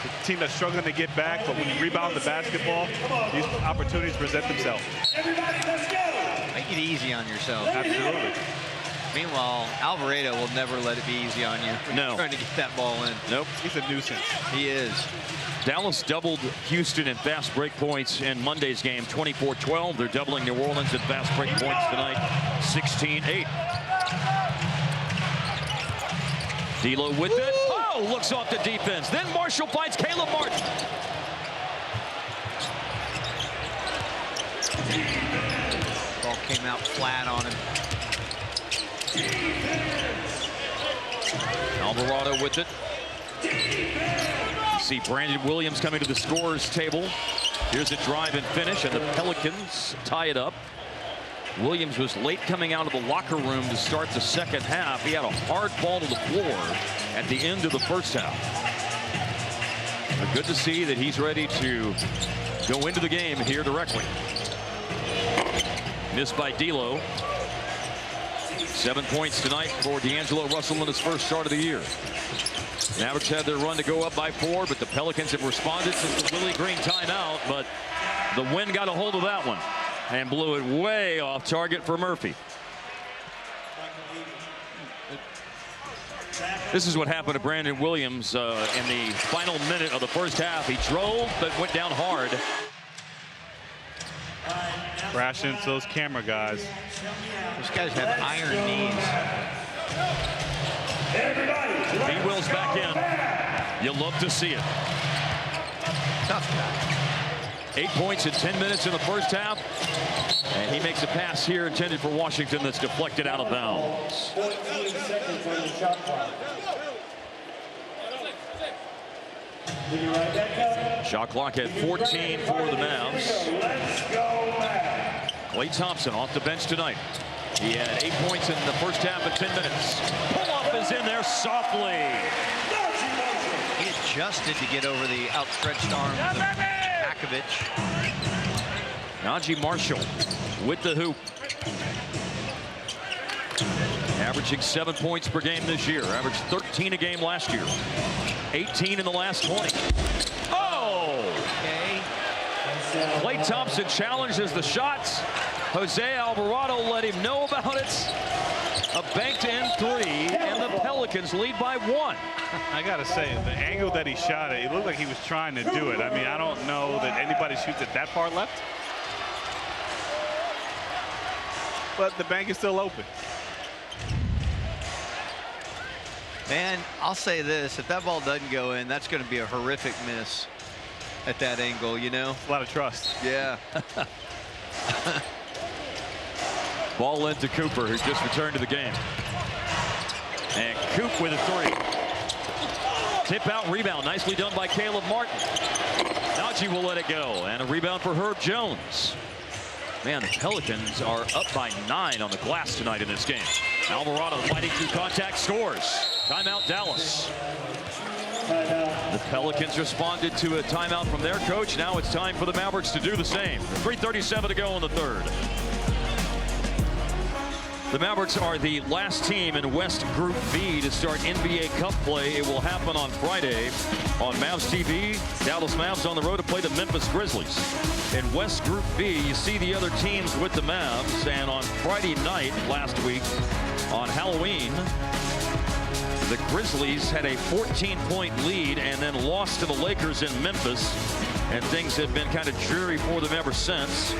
The team that's struggling to get back, but when you rebound the basketball, these opportunities present themselves. Everybody, let's go. Make it easy on yourself. Absolutely. Meanwhile, Alvarado will never let it be easy on you. No. Trying to get that ball in. Nope. He's a nuisance. He is. Dallas doubled Houston in fast break points in Monday's game, 24-12. They're doubling New Orleans in fast break points tonight, 16-8. D'Lo with it. Oh, looks off the defense. Then Marshall finds Caleb Martin. Ball came out flat on him. Alvarado with it. You see Brandon Williams coming to the scorer's table. Here's a drive and finish, and the Pelicans tie it up. Williams was late coming out of the locker room to start the second half. He had a hard ball to the floor at the end of the first half. But good to see that he's ready to go into the game here directly. Missed by D'Lo. 7 points tonight for D'Angelo Russell in his first start of the year. Mavericks had their run to go up by 4, but the Pelicans have responded since the Willie Green timeout, but the wind got a hold of that one and blew it way off target for Murphy. This is what happened to Brandon Williams in the final minute of the first half. He drove, but went down hard. Crash into those camera guys. Those guys have iron knees. B. Will's back in. You love to see it. Tough guy. 8 points in 10 minutes in the first half. And he makes a pass here intended for Washington that's deflected out of bounds. 14 seconds on the shot clock. Right back up. Shot clock at 14 for the Mavs. Let's go back. Klay Thompson off the bench tonight. He had 8 points in the first half of 10 minutes. Pull-up is in there softly. He adjusted to get over the outstretched arms of Matkovich. Najee Marshall with the hoop. Averaging 7 points per game this year. Averaged 13 a game last year. 18 in the last 20. Oh! Okay. Klay Thompson challenges the shots. Jose Alvarado let him know about it. A banked-in three, and the Pelicans lead by 1. I got to say, the angle that he shot it looked like he was trying to do it. I mean, I don't know that anybody shoots it that far left. But the bank is still open. Man, I'll say this. If that ball doesn't go in, that's going to be a horrific miss at that angle, you know? A lot of trust. Yeah. Ball into Cooper, who just returned to the game. And Coop with a three. Tip out rebound. Nicely done by Caleb Martin. Najee will let it go. And a rebound for Herb Jones. Man, the Pelicans are up by 9 on the glass tonight in this game. Alvarado fighting through contact, scores. Timeout, Dallas. The Pelicans responded to a timeout from their coach. Now it's time for the Mavericks to do the same. 3:37 to go in the third. The Mavericks are the last team in West Group B to start NBA Cup play. It will happen on Friday on Mavs TV. Dallas Mavs on the road to play the Memphis Grizzlies. In West Group B, you see the other teams with the Mavs. And on Friday night last week, on Halloween, the Grizzlies had a 14-point lead and then lost to the Lakers in Memphis. And things have been kind of dreary for them ever since.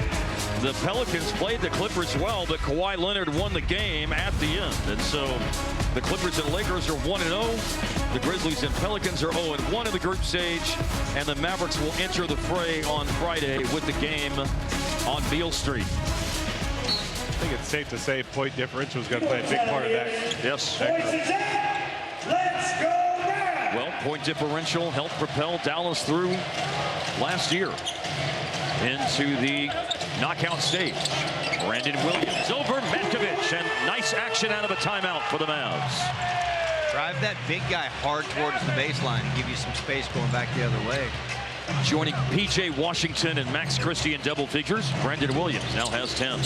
The Pelicans played the Clippers well, but Kawhi Leonard won the game at the end. And so the Clippers and Lakers are 1-0. The Grizzlies and Pelicans are 0-1 in the group stage. And the Mavericks will enter the fray on Friday with the game on Beale Street. I think it's safe to say point differential is going to play a big part of that. Yes. Let's go now. Well, point differential helped propel Dallas through last year into the knockout stage. Brandon Williams over Metkovic, and nice action out of a timeout for the Mavs. Drive that big guy hard towards the baseline and give you some space going back the other way. Joining P.J. Washington and Max Christie in double figures, Brandon Williams now has 10.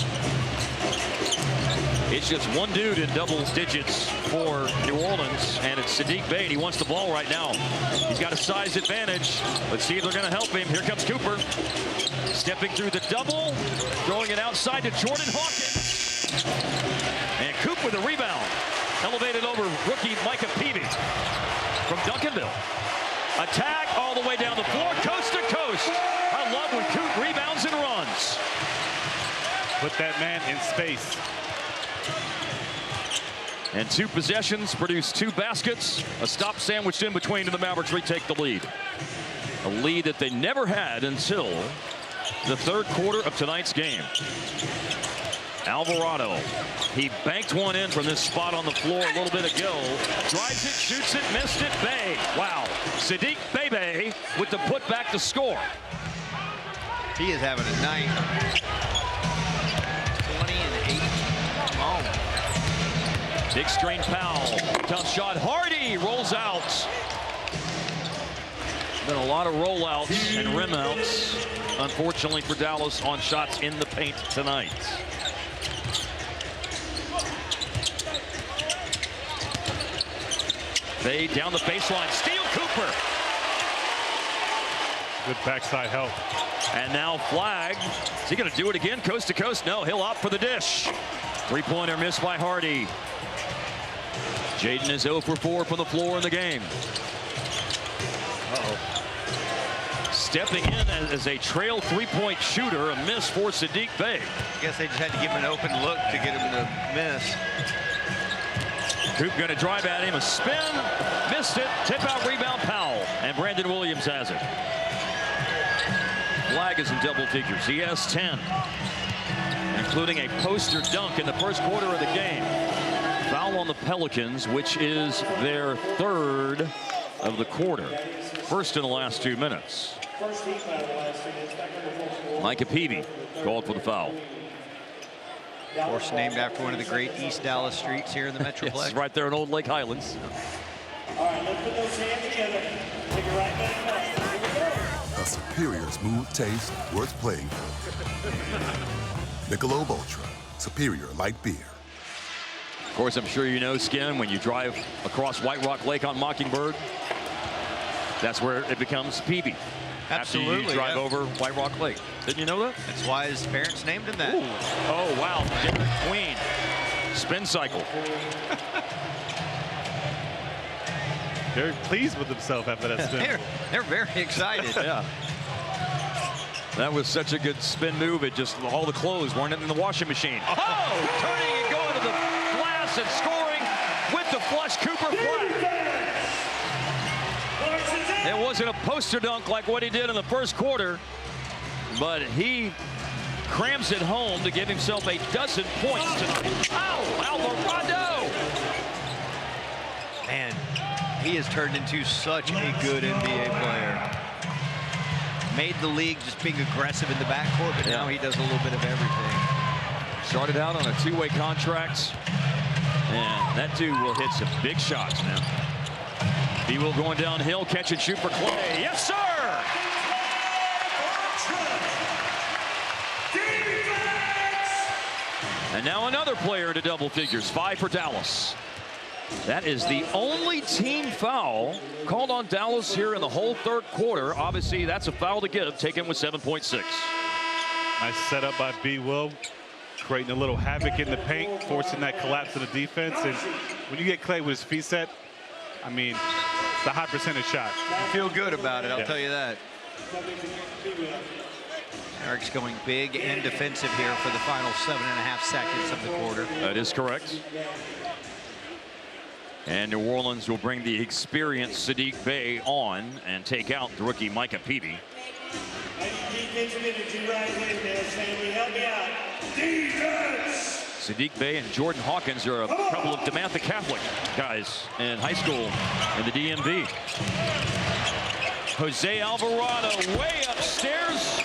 It's just one dude in double digits for New Orleans, and it's Saddiq Bey. He wants the ball right now. He's got a size advantage. Let's see if they're going to help him. Here comes Cooper. Stepping through the double, throwing it outside to Jordan Hawkins. And Coop with a rebound. Elevated over rookie Micah Peavy from Duncanville. Attack all the way down the floor, coast to coast. I love when Coop rebounds and runs. Put that man in space. And 2 possessions produce 2 baskets. A stop sandwiched in between, and the Mavericks retake the lead. A lead that they never had until the third quarter of tonight's game. Alvarado, he banked one in from this spot on the floor a little bit ago. Drives it, shoots it, missed it. Bey. Wow. Saddiq Bey with the putback to score. He is having a night. 20 and 8. Oh. Big screen Powell. Tough shot. Hardy rolls out. Been a lot of rollouts and rim outs, unfortunately for Dallas, on shots in the paint tonight. They down the baseline. Steal Cooper. Good backside help. And now flag. Is he going to do it again? Coast to coast? No, he'll opt for the dish. 3-pointer missed by Hardy. Jaden is 0 for 4 from the floor in the game. Stepping in as a trail 3-point shooter, a miss for Saddiq Bey. I guess they just had to give him an open look to get him to miss. Coop going to drive at him, a spin, missed it, tip out rebound Powell, and Brandon Williams has it. Flag is in double figures. He has 10, including a poster dunk in the first quarter of the game. Foul on the Pelicans, which is their third of the quarter. First in the last 2 minutes. Micah Peavy called for the foul. Of course, named after one of the great East Dallas streets here in the Metroplex. Yes, right there in Old Lake Highlands. All right, let's put those hands together. Take it right back up. Here we go. A superior smooth taste worth playing for. Michelob Ultra, superior light beer. Of course, I'm sure you know, Skin, when you drive across White Rock Lake on Mockingbird, that's where it becomes Peavy. Absolutely. After you drive over White Rock Lake. Didn't you know that? That's why his parents named him that. Ooh. Oh, wow. Derek Queen. Spin cycle. Very pleased with himself after that spin. They're very excited. Yeah. That was such a good spin move. It just, all the clothes weren't in the washing machine. Oh, turning and going to the glass and scoring with the flush. Cooper flat. It wasn't a poster dunk like what he did in the first quarter, but he crams it home to give himself a dozen points tonight. Oh, Alvarado! Man, he has turned into such a good NBA player. Made the league just being aggressive in the backcourt, but now he does a little bit of everything. Started out on a two-way contract, and that dude will hit some big shots now. He will going downhill, catch and shoot for Clay. Yes, sir! And now another player to double figures, 5 for Dallas. That is the only team foul called on Dallas here in the whole third quarter. Obviously, that's a foul to give, taken with 7.6. Nice setup by B. Will, creating a little havoc in the paint, forcing that collapse of the defense. And when you get Clay with his feet set, I mean, it's a high percentage shot. You feel good about it, I'll tell you that. Eric's going big and defensive here for the final 7.5 seconds of the quarter. That is correct. And New Orleans will bring the experienced Saddiq Bey on and take out the rookie Micah Peavy. Saddiq Bey and Jordan Hawkins are a couple of DeMatha Catholic guys in high school in the DMV. Jose Alvarado way upstairs.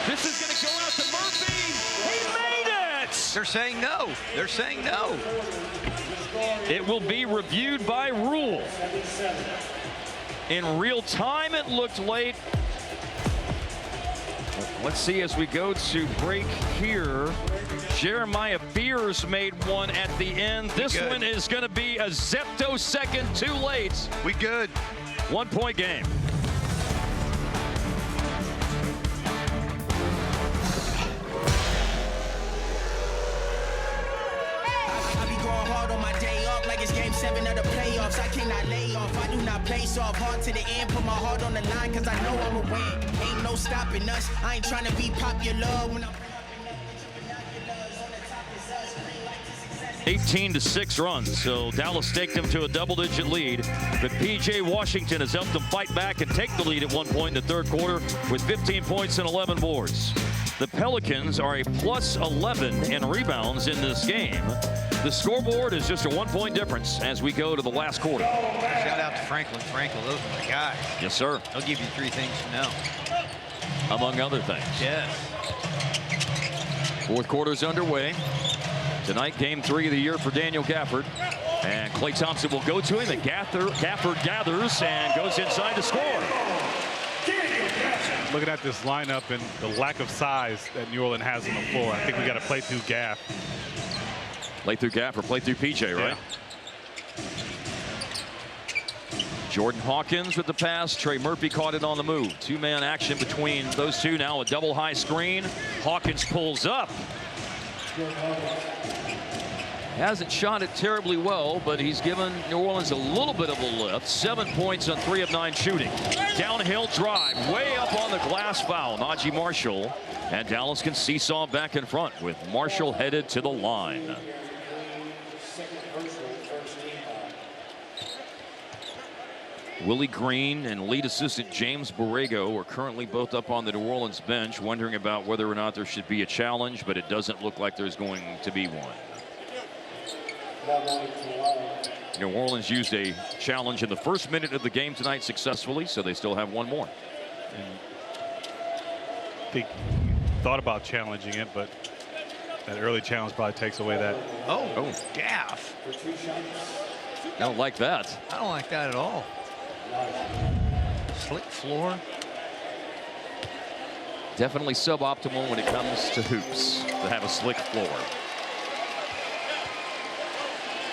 This is going to go out to Murphy. He made it! They're saying no. They're saying no. It will be reviewed by rule. In real time, it looked late. Let's see as we go to break here. Jeremiah Fears made one at the end. This one is going to be a zeptosecond too late. We good. 1 point game. It's game 7 of the playoffs. I cannot lay off. I do not play soft. Hard to the end. Put my heart on the line because I know I'ma win. Ain't no stopping us. I ain't trying to be popular when I'm 18-6 runs, so Dallas staked them to a double-digit lead, but P.J. Washington has helped them fight back and take the lead at one point in the third quarter with 15 points and 11 boards. The Pelicans are a plus 11 in rebounds in this game. The scoreboard is just a 1 point difference as we go to the last quarter. Shout out to Franklin. Franklin, those are my guys. Yes, sir. They'll give you 3 things to know. Among other things. Yes. Fourth quarter's underway. Tonight, game 3 of the year for Daniel Gafford. And Klay Thompson will go to him, and Gafford gathers and goes inside to score. Looking at this lineup and the lack of size that New Orleans has on the floor, I think we got to play through Gaff. Play through Gaff or play through PJ, right? Yeah. Jordan Hawkins with the pass. Trey Murphy caught it on the move. 2-man action between those two. Now a double high screen. Hawkins pulls up. Hasn't shot it terribly well, but he's given New Orleans a little bit of a lift. 7 points on 3 of 9 shooting. Downhill drive, way up on the glass foul. Najee Marshall, and Dallas can seesaw back in front with Marshall headed to the line. Willie Green and lead assistant James Borrego are currently both up on the New Orleans bench, wondering about whether or not there should be a challenge, but it doesn't look like there's going to be one. New Orleans used a challenge in the first minute of the game tonight successfully, so they still have one more. And I think thought about challenging it, but that early challenge probably takes away that. Oh, Gaff. I don't like that. I don't like that at all. Slick floor. Definitely suboptimal when it comes to hoops to have a slick floor.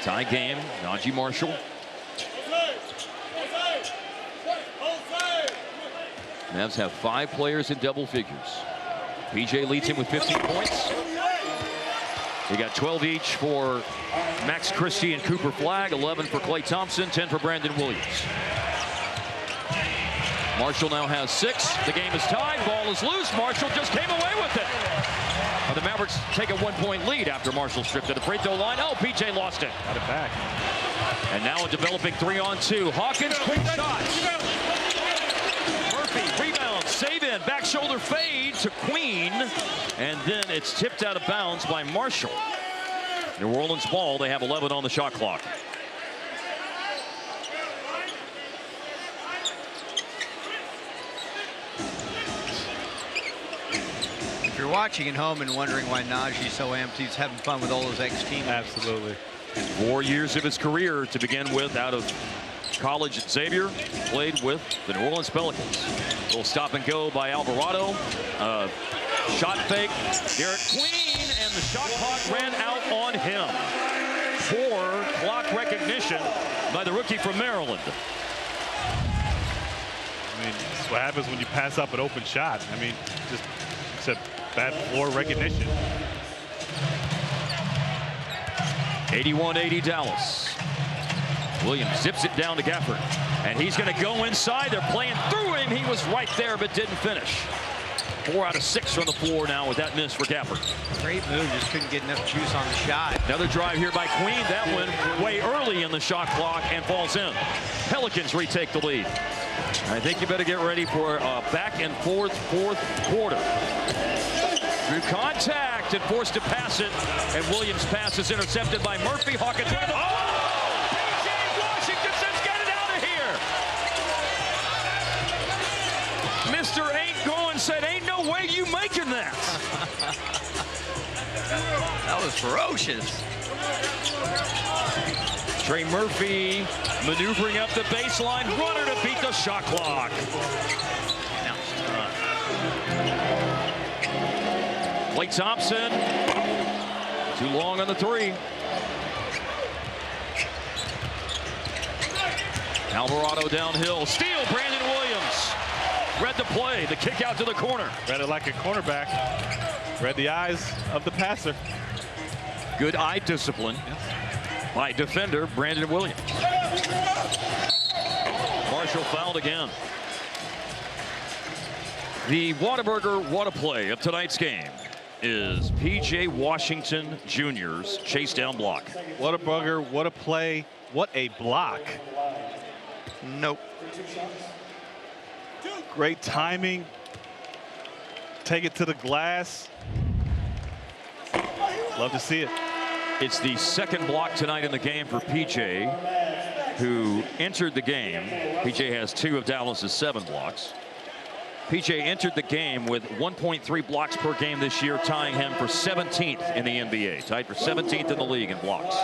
Tie game, Najee Marshall. Mavs have 5 players in double figures. PJ leads him with 15 points. You got 12 each for Max Christie and Cooper Flagg, 11 for Klay Thompson, 10 for Brandon Williams. Marshall now has 6. The game is tied. Ball is loose. Marshall just came away with it. The Mavericks take a 1-point lead after Marshall stripped to the free throw line. Oh, PJ lost it. Got it back. And now a developing 3-on-2. Hawkins, quick shots. Murphy rebounds, save in, back shoulder fade to Queen, and then it's tipped out of bounds by Marshall. New Orleans ball. They have 11 on the shot clock. If you're watching at home and wondering why Najee's so amped, he's having fun with all his ex-teammates. Absolutely. 4 years of his career to begin with out of college at Xavier. Played with the New Orleans Pelicans. A little stop and go by Alvarado. Shot fake. Derek Queen, and the shot clock ran out on him. Poor clock recognition by the rookie from Maryland. I mean, that's what happens when you pass up an open shot. I mean, just it's a bad floor recognition. 81-80 Dallas. Williams zips it down to Gafford, and he's going to go inside. They're playing through him. He was right there but didn't finish. 4 out of 6 from the floor now with that miss for Gafford. Great move, just couldn't get enough juice on the shot. Another drive here by Queen. That one way early in the shot clock and falls in. Pelicans retake the lead. I think you better get ready for a back and forth fourth quarter. Through contact and forced to pass it, and Williams' pass is intercepted by Murphy. Hawkins. P.J. Washington says, get it out of here. Mr. Ain't Going said, ain't no way you making that. That was ferocious. Trey Murphy maneuvering up the baseline, runner to beat the shot clock. Now it's tough. Klay Thompson, too long on the 3. Alvarado downhill, steal, Brandon Williams. Read the play, the kick out to the corner. Read it like a cornerback. Read the eyes of the passer. Good eye discipline by defender Brandon Williams. Marshall fouled again. The Whataburger What a Play of tonight's game is P.J. Washington Jr.'s chase down block. Whataburger, what a play, what a block. Nope. Great timing. Take it to the glass. Love to see it. It's the second block tonight in the game for P.J., who entered the game. P.J. has 2 of Dallas's 7 blocks. P.J. entered the game with 1.3 blocks per game this year, tying him for 17th in the NBA. Tied for 17th in the league in blocks.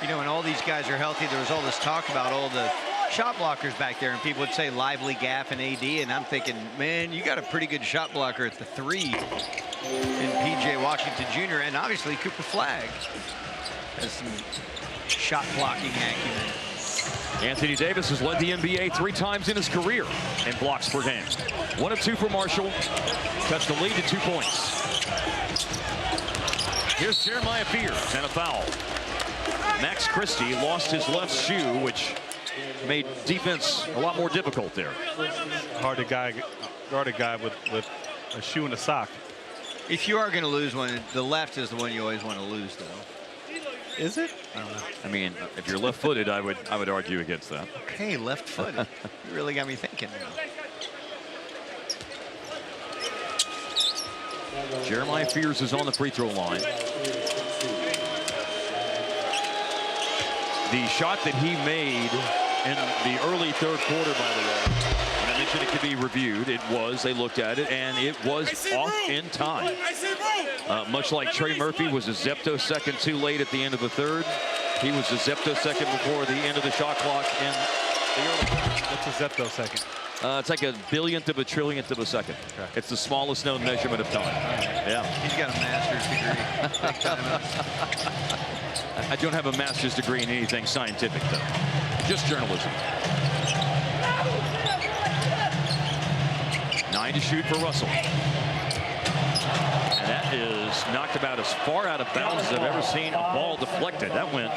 You know, when all these guys are healthy, there was all this talk about all the shot blockers back there, and people would say Lively, Gaff, and AD, and I'm thinking, man, you got a pretty good shot blocker at the 3 in P.J. Washington Jr., and obviously Cooper Flagg has some shot blocking acumen. Anthony Davis has led the NBA 3 times in his career in blocks per game. 1 of 2 for Marshall. Cuts the lead to 2 points. Here's Jeremiah Fears and a foul. Max Christie lost his left shoe, which made defense a lot more difficult there. Hard to guard a guy with a shoe and a sock. If you are going to lose one, the left is the one you always want to lose, though. Is it? I don't know. I mean, if you're left-footed, I would argue against that. Okay, left-footed. You really got me thinking. Jeremiah Fears is on the free throw line. The shot that he made in the early 3rd quarter, by the way, and I mentioned it could be reviewed. It was. They looked at it, and it was off in time. Much like Trey Murphy was a zeptosecond too late at the end of the 3rd. He was a zeptosecond before the end of the shot clock in the early 3rd. What's a zeptosecond? It's like a billionth of a trillionth of a second. Okay. It's the smallest known measurement of time. Yeah. He's got a master's degree. I don't have a master's degree in anything scientific, though. Just journalism. 9 to shoot for Russell. That is knocked about as far out of bounds as I've ever seen a ball deflected. That went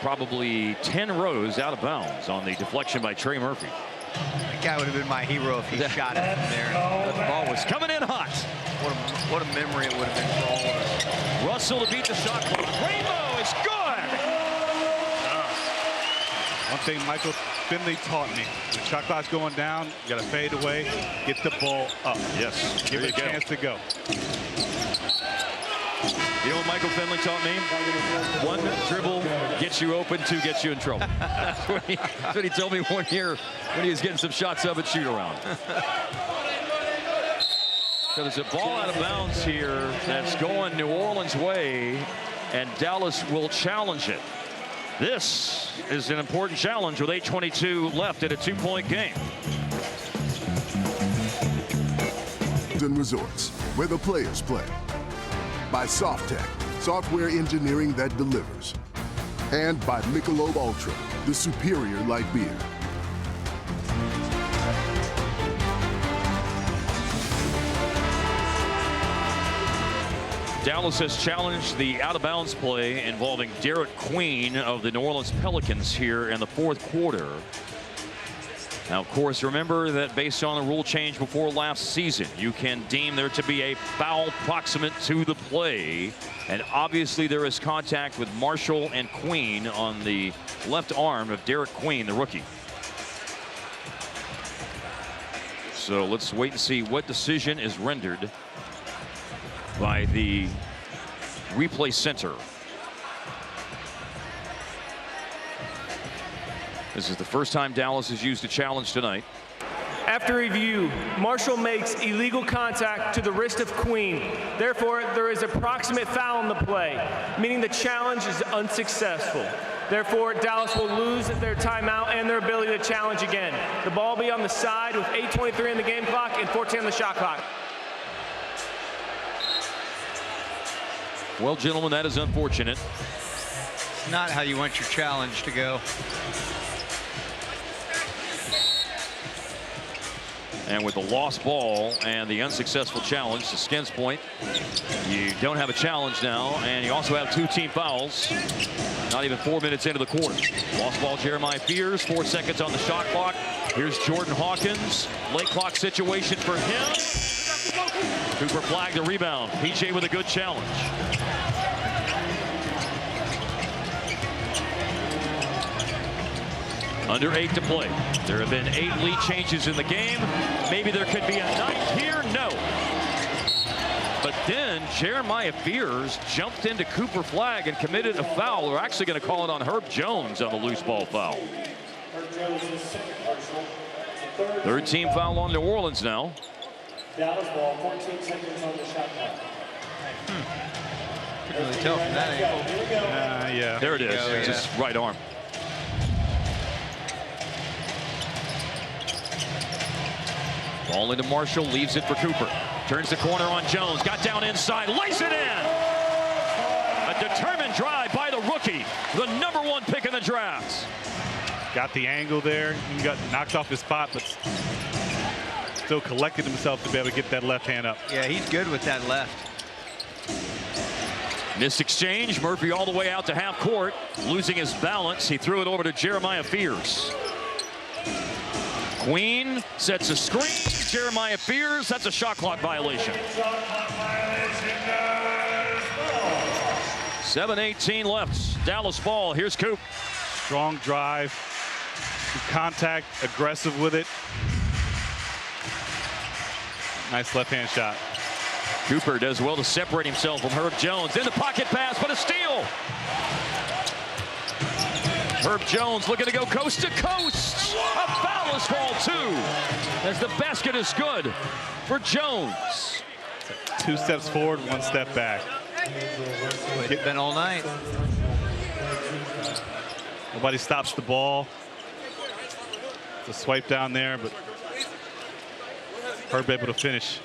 probably 10 rows out of bounds on the deflection by Trey Murphy. That guy would have been my hero if he shot it from there. That ball was coming in hot. What a memory it would have been for all of us. Russell to beat the shot clock. Rainbow is good. One thing Michael Finley taught me, when shot clock's going down, you got to fade away, get the ball up. Yes, give it a chance to go. You know what Michael Finley taught me? One dribble gets you open, two gets you in trouble. That's what he told me one year when he was getting some shots up at shoot around. So there's a ball out of bounds here that's going New Orleans' way, and Dallas will challenge it. This is an important challenge with 8:22 left in a 2-point game. And Resorts, where the players play. By Softtech, software engineering that delivers. And by Michelob Ultra, the superior light beer. Dallas has challenged the out-of-bounds play involving Derek Queen of the New Orleans Pelicans here in the 4th quarter. Now, of course, remember that based on the rule change before last season, you can deem there to be a foul proximate to the play. And obviously there is contact with Marshall and Queen on the left arm of Derek Queen, the rookie. So let's wait and see what decision is rendered by the replay center. This is the first time Dallas has used a challenge tonight. After review, Marshall makes illegal contact to the wrist of Queen. Therefore, there is a proximate foul in the play, meaning the challenge is unsuccessful. Therefore, Dallas will lose their timeout and their ability to challenge again. The ball will be on the side with 8:23 in the game clock and 14 on the shot clock. Well, gentlemen, that is unfortunate. It's not how you want your challenge to go. And with the lost ball and the unsuccessful challenge to Skin's point, you don't have a challenge now, and you also have 2 team fouls. Not even 4 minutes into the quarter. Lost ball, Jeremiah Fears, 4 seconds on the shot clock. Here's Jordan Hawkins. Late clock situation for him. Cooper flagged the rebound. PJ with a good challenge. Under 8 to play. There have been 8 lead changes in the game. Maybe there could be a 9th here. No. But then Jeremiah Fears jumped into Cooper Flagg and committed a foul. We're actually going to call it on Herb Jones on the loose ball foul. 3rd team foul on New Orleans now. Dallas ball, 14 seconds on the shot clock. Couldn't really tell from that angle. Yeah. There it is. Go, It's his right arm. Ball into Marshall, leaves it for Cooper. Turns the corner on Jones, got down inside, lays it in. A determined drive by the rookie, the #1 pick in the draft. Got the angle there. He got knocked off his spot, but still collected himself to be able to get that left hand up. Yeah, he's good with that left. Missed exchange, Murphy all the way out to half court, losing his balance. He threw it over to Jeremiah Fears. Queen sets a screen. Jeremiah Fears, that's a shot clock violation. 7:18 left. Dallas ball. Here's Coop. Strong drive, contact, aggressive with it. Nice left hand shot. Cooper does well to separate himself from Herb Jones. In the pocket pass, but a steal. Herb Jones looking to go coast to coast. A foul is called too, as the basket is good for Jones. 2 steps forward, 1 step back. It's been all night. Nobody stops the ball. It's a swipe down there, but Herb able to finish.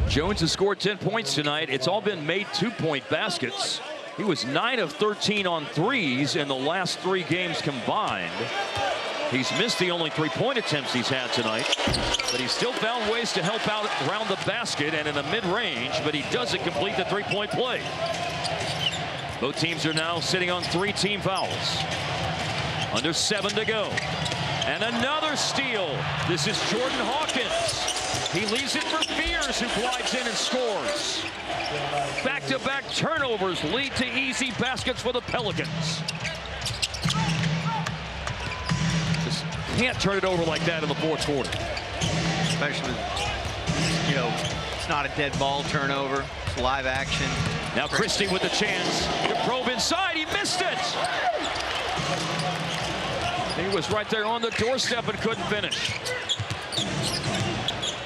Jones has scored 10 points tonight. It's all been made 2-point baskets. He was 9 of 13 on threes in the last 3 games combined. He's missed the only three-point attempts he's had tonight, but he's still found ways to help out around the basket and in the mid-range, but he doesn't complete the three-point play. Both teams are now sitting on 3 team fouls. Under 7 to go. And another steal. This is Jordan Hawkins. He leaves it for Fears, who glides in and scores. Back-to-back turnovers lead to easy baskets for the Pelicans. Just can't turn it over like that in the fourth quarter. Especially, you know, it's not a dead ball turnover. It's live action. Now Christie with the chance to probe inside. He missed it. He was right there on the doorstep and couldn't finish.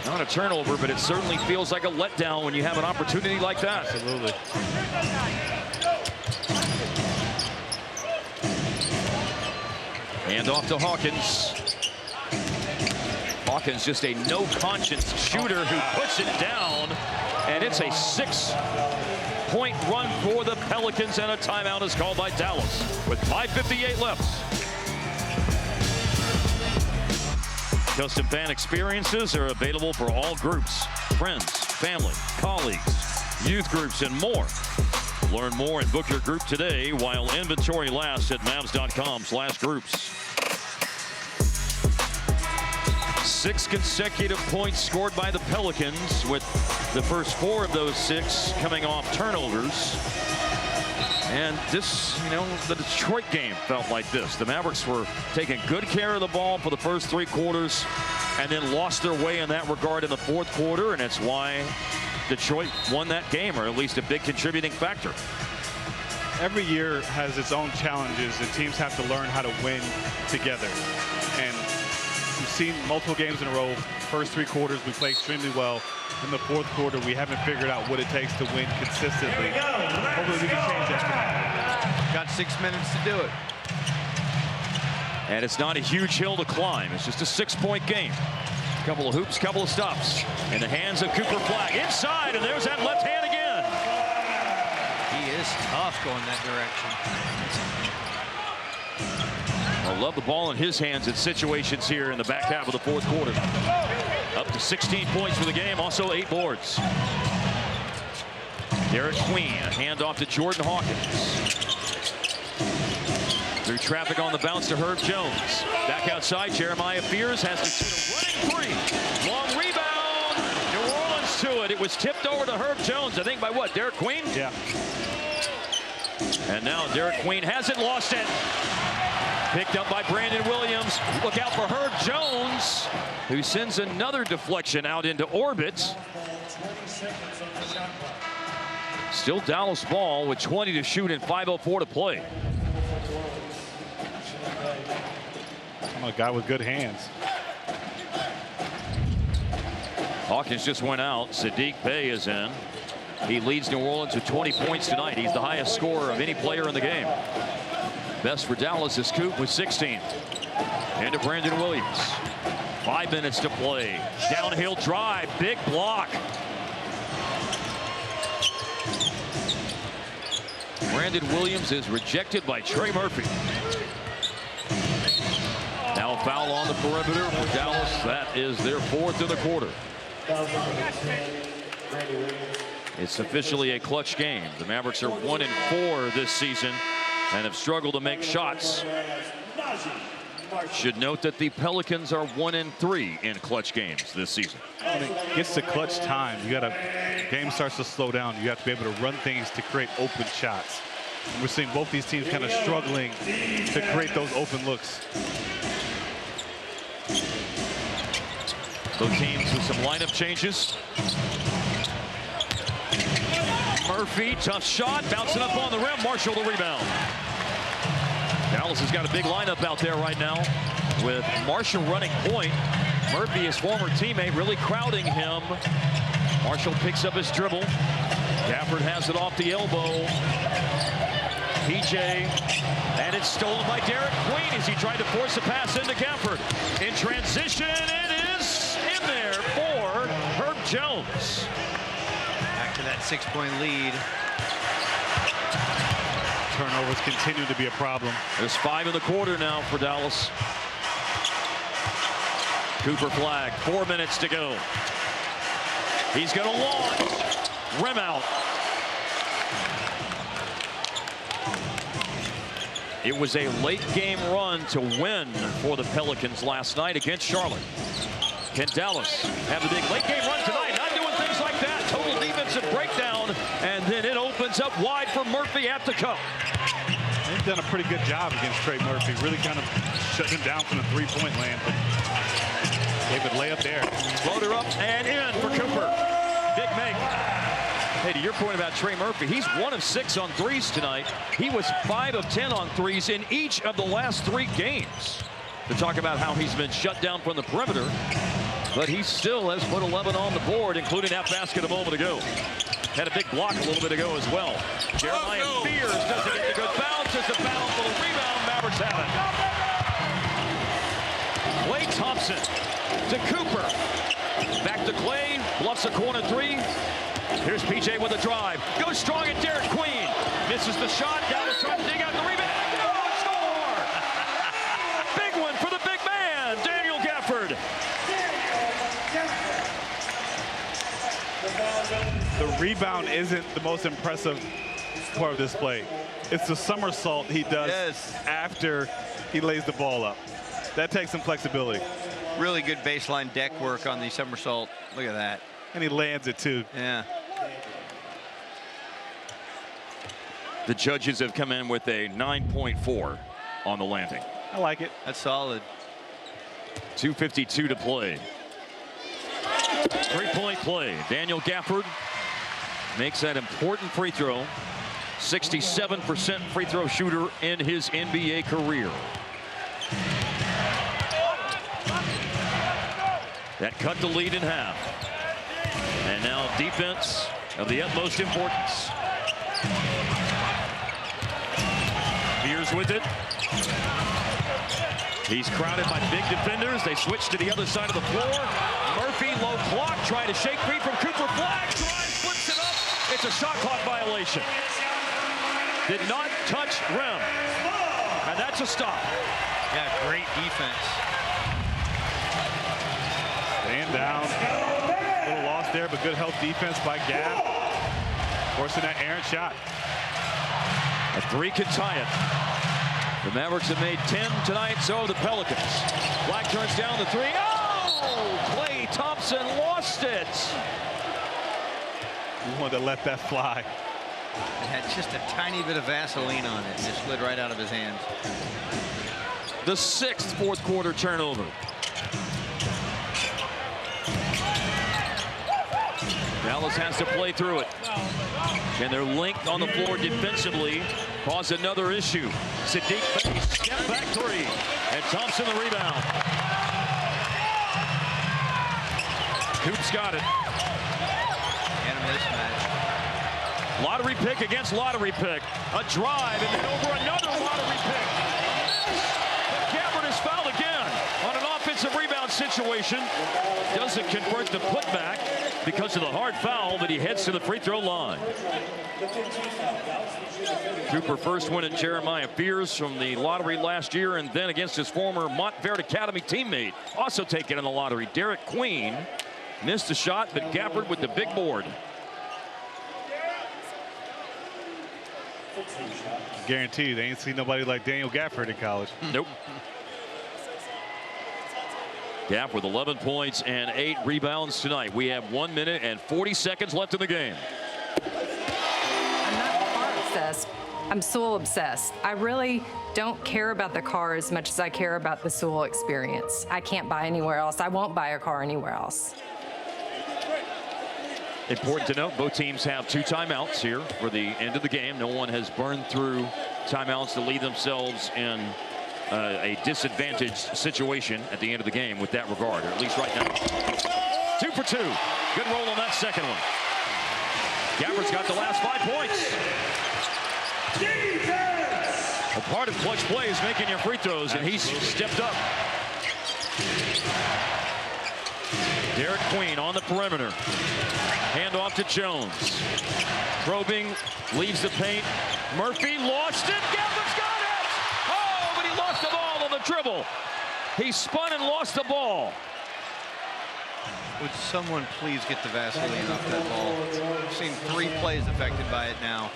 Not a turnover, but it certainly feels like a letdown when you have an opportunity like that. Absolutely. Hand off to Hawkins. Hawkins just a no-conscience shooter who puts it down, and it's a 6-point run for the Pelicans, and a timeout is called by Dallas with 5:58 left. Custom fan experiences are available for all groups, friends, family, colleagues, youth groups, and more. Learn more and book your group today while inventory lasts at Mavs.com/groups. 6 consecutive points scored by the Pelicans, with the first 4 of those 6 coming off turnovers. And this, you know, the Detroit game felt like this. The Mavericks were taking good care of the ball for the first 3 quarters and then lost their way in that regard in the fourth quarter, and it's why Detroit won that game, or at least a big contributing factor. Every year has its own challenges, and teams have to learn how to win together. And we've seen multiple games in a row. First 3 quarters, we play extremely well. In the fourth quarter, we haven't figured out what it takes to win consistently. Hopefully we can change that tonight. Got 6 minutes to do it. And it's not a huge hill to climb. It's just a 6-point game. Couple of hoops, couple of stops. In the hands of Cooper Flagg. Inside, and there's that left hand again. He is tough going that direction. I love the ball in his hands in situations here in the back half of the fourth quarter. Up to 16 points for the game, also 8 boards. Derek Queen, a handoff to Jordan Hawkins. Through traffic on the bounce to Herb Jones. Back outside, Jeremiah Fears has to shoot a running 3. Long rebound, New Orleans to it. It was tipped over to Herb Jones, I think by what, Derek Queen? Yeah. And now Derek Queen hasn't lost it. Picked up by Brandon Williams. Look out for Herb Jones, who sends another deflection out into orbit. Still Dallas ball with 20 to shoot and 5:04 to play. I'm a guy with good hands. Hawkins just went out. Saddiq Bey is in. He leads New Orleans with 20 points tonight. He's the highest scorer of any player in the game. Best for Dallas is Coop with 16. And to Brandon Williams. 5 minutes to play. Downhill drive. Big block. Brandon Williams is rejected by Trey Murphy. Now a foul on the perimeter for Dallas. That is their 4th in the quarter. It's officially a clutch game. The Mavericks are 1-4 this season and have struggled to make shots. Should note that the Pelicans are 1-3 in clutch games this season. When it gets to clutch time, game starts to slow down. You have to be able to run things to create open shots. And we're seeing both these teams kind of struggling to create those open looks. Both teams with some lineup changes. Murphy, tough shot, bouncing up on the rim. Marshall the rebound. Dallas has got a big lineup out there right now with Marshall running point. Murphy, his former teammate, really crowding him. Marshall picks up his dribble. Gafford has it off the elbow. PJ, and it's stolen by Derek Queen as he tried to force a pass into Gafford. In transition, it is in there for Herb Jones. Back to that 6-point lead. Turnovers continue to be a problem. There's 5 in the quarter now for Dallas. Cooper flag, 4 minutes to go. He's going to launch. Rim out. It was a late game run to win for the Pelicans last night against Charlotte. Can Dallas have the big late game run tonight? Not doing things like that. Total defensive breakdown. And then it opens up wide for Murphy at the cup. They've done a pretty good job against Trey Murphy. Really kind of shut him down from the three-point land. But David layup there. Floater up and in for Cooper. Big make. Hey, to your point about Trey Murphy, he's 1 of 6 on threes tonight. He was 5 of 10 on threes in each of the last 3 games. To talk about how he's been shut down from the perimeter, but he still has put 11 on the board, including that basket a moment ago. Had a big block a little bit ago as well. Jeremiah Fears doesn't get the good bounce. It's a bountiful rebound. Mavericks have it. Klay Thompson to Cooper. Back to Klay. Bluffs a corner 3. Here's PJ with a drive. Goes strong at Derek Queen. Misses the shot. Dallas trying to dig out the rebound. Oh, score! Big one for the big man, Daniel Gafford. The rebound isn't the most impressive part of this play. It's the somersault he does after he lays the ball up. That takes some flexibility. Really good baseline deck work on the somersault. Look at that. And he lands it too. Yeah. The judges have come in with a 9.4 on the landing. I like it. That's solid. 2:52 to play. 3-point play. Daniel Gafford makes that important free throw. 67% free throw shooter in his NBA career. That cut the lead in half. And now defense of the utmost importance. Fears with it. He's crowded by big defenders. They switch to the other side of the floor. Murphy, low clock, trying to shake free from Cooper. Flag, drive, flips it up. It's a shot clock violation. Did not touch rim. And that's a stop. Yeah, great defense. Stand down. A little lost there, but good help defense by Gaff. Forcing that errant shot. A 3 can tie it. The Mavericks have made 10 tonight, so have the Pelicans. Black turns down the 3. Oh! Klay Thompson lost it. We wanted to let that fly. It had just a tiny bit of Vaseline on it. It slid right out of his hands. The 6th fourth quarter turnover. Dallas has to play through it. And their length on the floor defensively cause another issue. Saddiq Bey, step back 3. And Thompson the rebound. Coop's got it. And a mismatch. Lottery pick against lottery pick. A drive and then over another lottery pick. But Gafford is fouled again on an offensive rebound situation. Doesn't convert the putback because of the hard foul, but he heads to the free throw line. Cooper first win at Jeremiah Fears from the lottery last year, and then against his former Montverde Academy teammate, also taken in the lottery, Derek Queen. Missed a shot, but Gafford with the big board. Guarantee you, they ain't seen nobody like Daniel Gafford in college. Nope. Gaff with 11 points and 8 rebounds tonight. We have 1 minute and 40 seconds left in the game. I'm not car obsessed. I'm Sewell obsessed. I really don't care about the car as much as I care about the Sewell experience. I can't buy anywhere else. I won't buy a car anywhere else. Important to note, both teams have 2 timeouts here for the end of the game. No one has burned through timeouts to leave themselves in a disadvantaged situation at the end of the game with that regard, or at least right now. 2 for 2. Good roll on that second one. Gafford's got the last 5 points. A part of clutch play is making your free throws, and he's stepped up. Derek Queen on the perimeter. Hand off to Jones. Probing, leaves the paint. Murphy lost it. Gafford's got it! Oh, but he lost the ball on the dribble. He spun and lost the ball. Would someone please get the Vaseline off that ball? I've seen 3 plays affected by it now.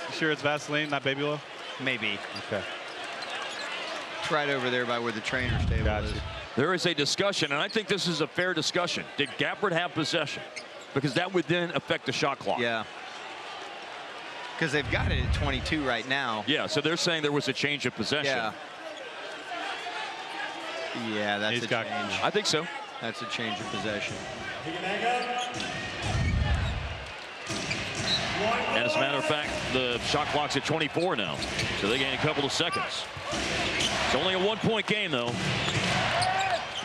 You sure it's Vaseline, not baby oil? Maybe. Okay. It's right over there by where the trainer's table is. There is a discussion, and I think this is a fair discussion. Did Gafford have possession? Because that would then affect the shot clock. Yeah. Because they've got it at 22 right now. Yeah, so they're saying there was a change of possession. Yeah. Yeah, that's a change. I think so. That's a change of possession. And as a matter of fact, the shot clock's at 24 now. So they gain a couple of seconds. It's only a 1-point game, though.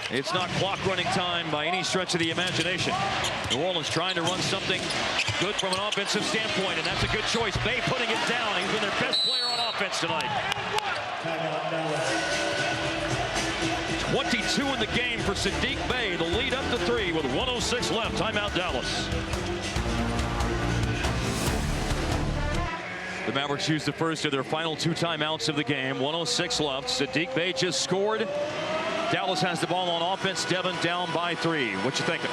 It's not clock running time by any stretch of the imagination. New Orleans trying to run something good from an offensive standpoint, and that's a good choice. Bey putting it down. He's been their best player on offense tonight. 22 in the game for Saddiq Bey. The lead up to 3 with 1:06 left. Timeout Dallas. The Mavericks used the first of their final 2 timeouts of the game. 1:06 left. Saddiq Bey just scored. Dallas has the ball on offense. Devin down by 3. What you thinking?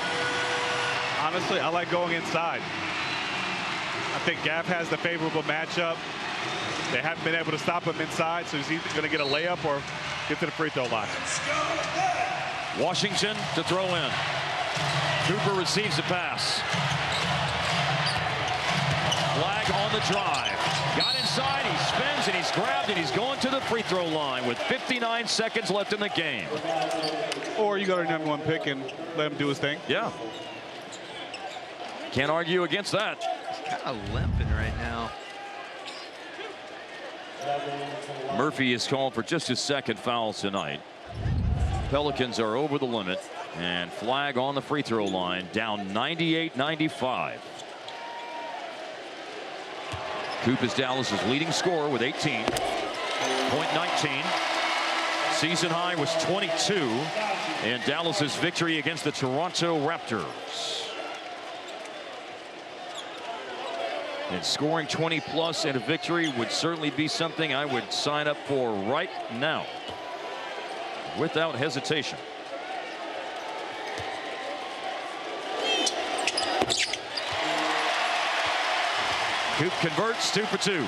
Honestly, I like going inside. I think Gaff has the favorable matchup. They haven't been able to stop him inside, so he's either going to get a layup or get to the free throw line. Washington to throw in. Cooper receives the pass. Flag on the drive. Got inside, he spins, and he's grabbed, and he's going to the free throw line with 59 seconds left in the game. Or you go to the #1 pick and let him do his thing. Yeah. Can't argue against that. He's kind of limping right now. Murphy is called for just his 2nd foul tonight. Pelicans are over the limit, and flag on the free throw line, down 98-95. Coop is Dallas's leading scorer with 18. Point 19. Season high was 22 in Dallas's victory against the Toronto Raptors. And scoring 20+ in a victory would certainly be something I would sign up for right now, without hesitation. Coop converts, 2 for 2.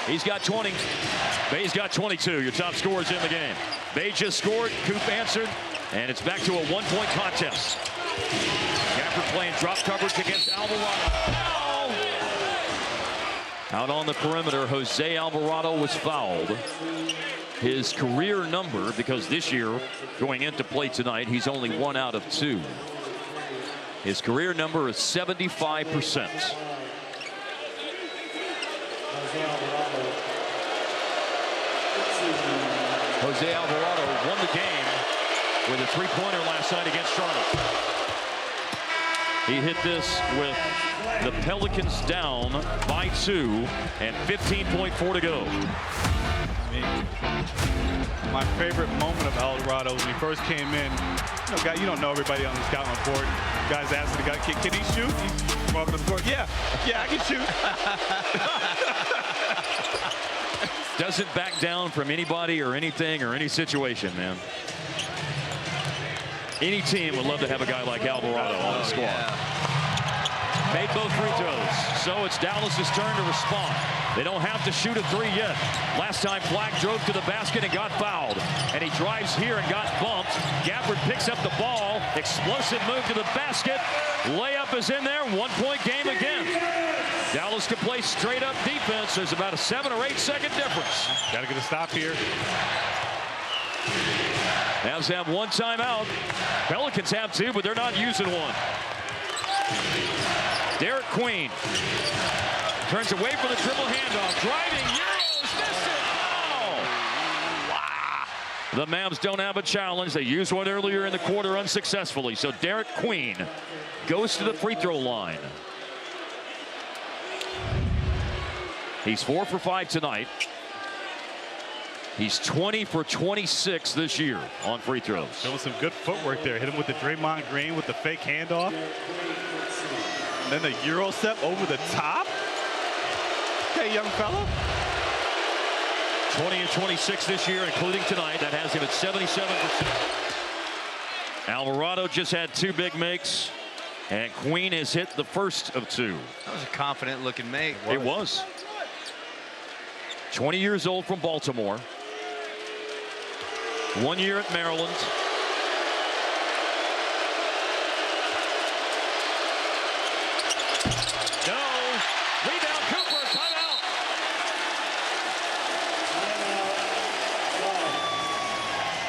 He's got 20. Bey's got 22. Your top scorers in the game. Bey just scored. Coop answered. And it's back to a 1-point contest. Gafford playing drop coverage against Alvarado. Out on the perimeter, Jose Alvarado was fouled. His career number, because this year, going into play tonight, he's only 1 out of 2. His career number is 75%. Jose Alvarado won the game with a 3-pointer last night against Charlotte. He hit this with the Pelicans down by 2 and 15.4 to go. My favorite moment of Alvarado when he first came in, you don't know everybody on the scouting report. Guys asking the guy, can he shoot? He's walking up the court. Yeah, I can shoot. Doesn't back down from anybody or anything or any situation, man. Any team would love to have a guy like Alvarado on the squad. Yeah. Made both free throws, so it's Dallas's turn to respond. They don't have to shoot a 3 yet. Last time Flag drove to the basket and got fouled, and he drives here and got bumped. Gafford picks up the ball, explosive move to the basket. Layup is in there, 1-point game again. Dallas can play straight up defense. There's about a 7 or 8 second difference. Got to get a stop here. Mavs have 1 timeout. Pelicans have 2, but they're not using one. Derek Queen turns away for the dribble handoff. Driving, Euros, missed it. Oh! Wow. The Mavs don't have a challenge. They used one earlier in the quarter unsuccessfully. So Derek Queen goes to the free throw line. He's 4 for 5 tonight. He's 20 for 26 this year on free throws. There was some good footwork there. Hit him with the Draymond Green with the fake handoff. And then the Euro step over the top. Hey, young fella. 20 and 26 this year, including tonight. That has him at 77%. Alvarado just had 2 big makes, and Queen has hit the first of 2. That was a confident-looking make. It was. 20 years old from Baltimore. 1 year at Maryland. No. Rebound, Cooper. Timeout.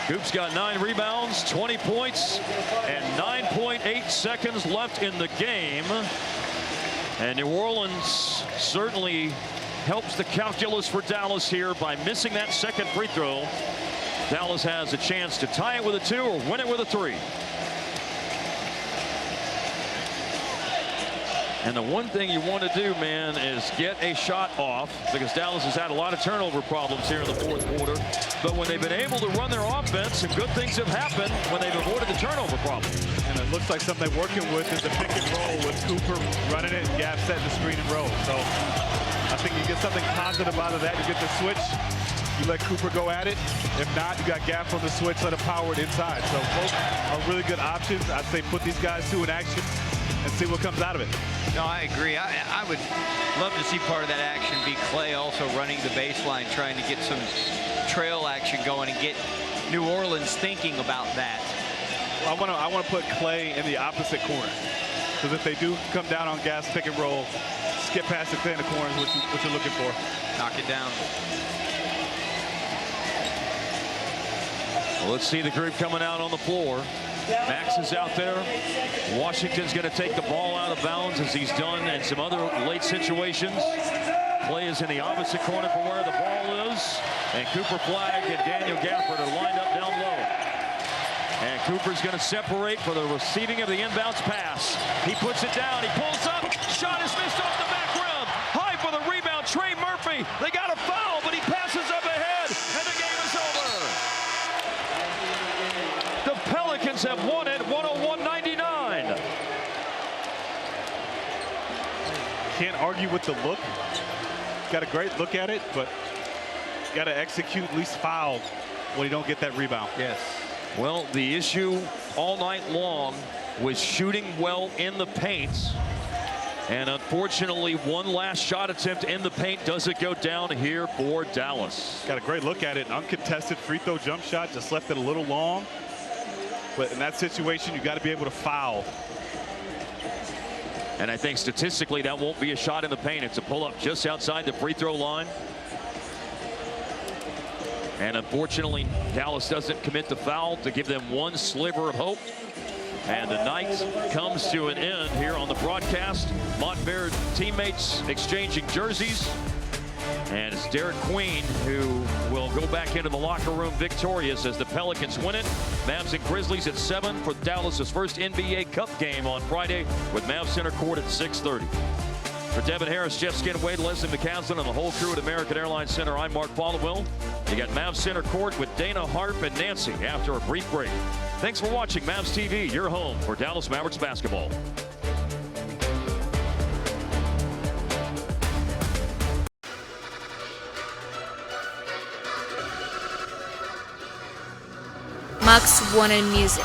Coop's got 9 rebounds, 20 points, and 9.8 seconds left in the game. And New Orleans certainly helps the calculus for Dallas here by missing that second free throw. Dallas has a chance to tie it with a 2 or win it with a 3. And the one thing you want to do, man, is get a shot off, because Dallas has had a lot of turnover problems here in the fourth quarter. But when they've been able to run their offense, some good things have happened when they've avoided the turnover problem. And it looks like something they're working with is the pick and roll with Cooper running it and Gap setting the screen and roll. So I think you get something positive out of that. You get the switch, you let Cooper go at it. If not, you got Gap on the switch, let him power it inside. So both are really good options. I'd say put these guys to an action and see what comes out of it. No, I agree. I would love to see part of that action be Clay also running the baseline, trying to get some trail action going and get New Orleans thinking about that. I want to put Clay in the opposite corner, because if they do come down on gas pick and roll, skip past it, play in the corners, what you're looking for. Knock it down. Well, let's see the group coming out on the floor. Max is out there. Washington's going to take the ball out of bounds, as he's done in some other late situations. Clay is in the opposite corner from where the ball is. And Cooper Flagg and Daniel Gafford are lined up down low. And Cooper's going to separate for the receiving of the inbounds pass. He puts it down. He pulls up. Shot is missed off the back rim. High for the rebound. Trey Murphy. They got a foul, but he passes up ahead. And the game is over. The Pelicans have won it 101-99. Can't argue with the look. Got a great look at it, but got to execute, at least foul, when you don't get that rebound. Yes. Well, the issue all night long was shooting well in the paint. And unfortunately, one last shot attempt in the paint doesn't go down here for Dallas. Got a great look at it. An uncontested free throw jump shot, just left it a little long. But in that situation, you got to be able to foul. And I think statistically that won't be a shot in the paint. It's a pull-up just outside the free throw line. And unfortunately, Dallas doesn't commit the foul to give them one sliver of hope. And the night comes to an end here on the broadcast. Montverde teammates exchanging jerseys. And it's Derek Queen who will go back into the locker room victorious as the Pelicans win it. Mavs and Grizzlies at 7 for Dallas's first NBA Cup game on Friday with Mavs Center Court at 6:30. For Devin Harris, Jeff Skin, Wade, Leslie McCaslin, and the whole crew at American Airlines Center, I'm Mark Followell. You got Mavs Center Court with Dana Harp and Nancy after a brief break. Thanks for watching Mavs TV, your home for Dallas Mavericks basketball. Max wanted music.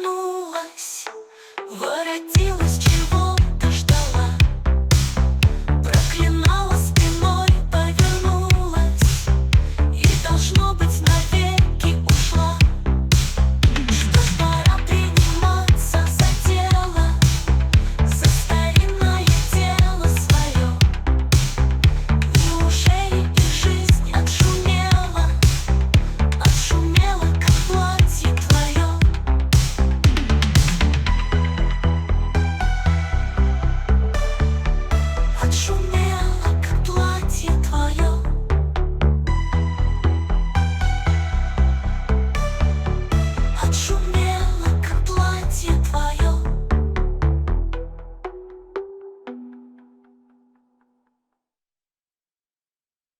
move.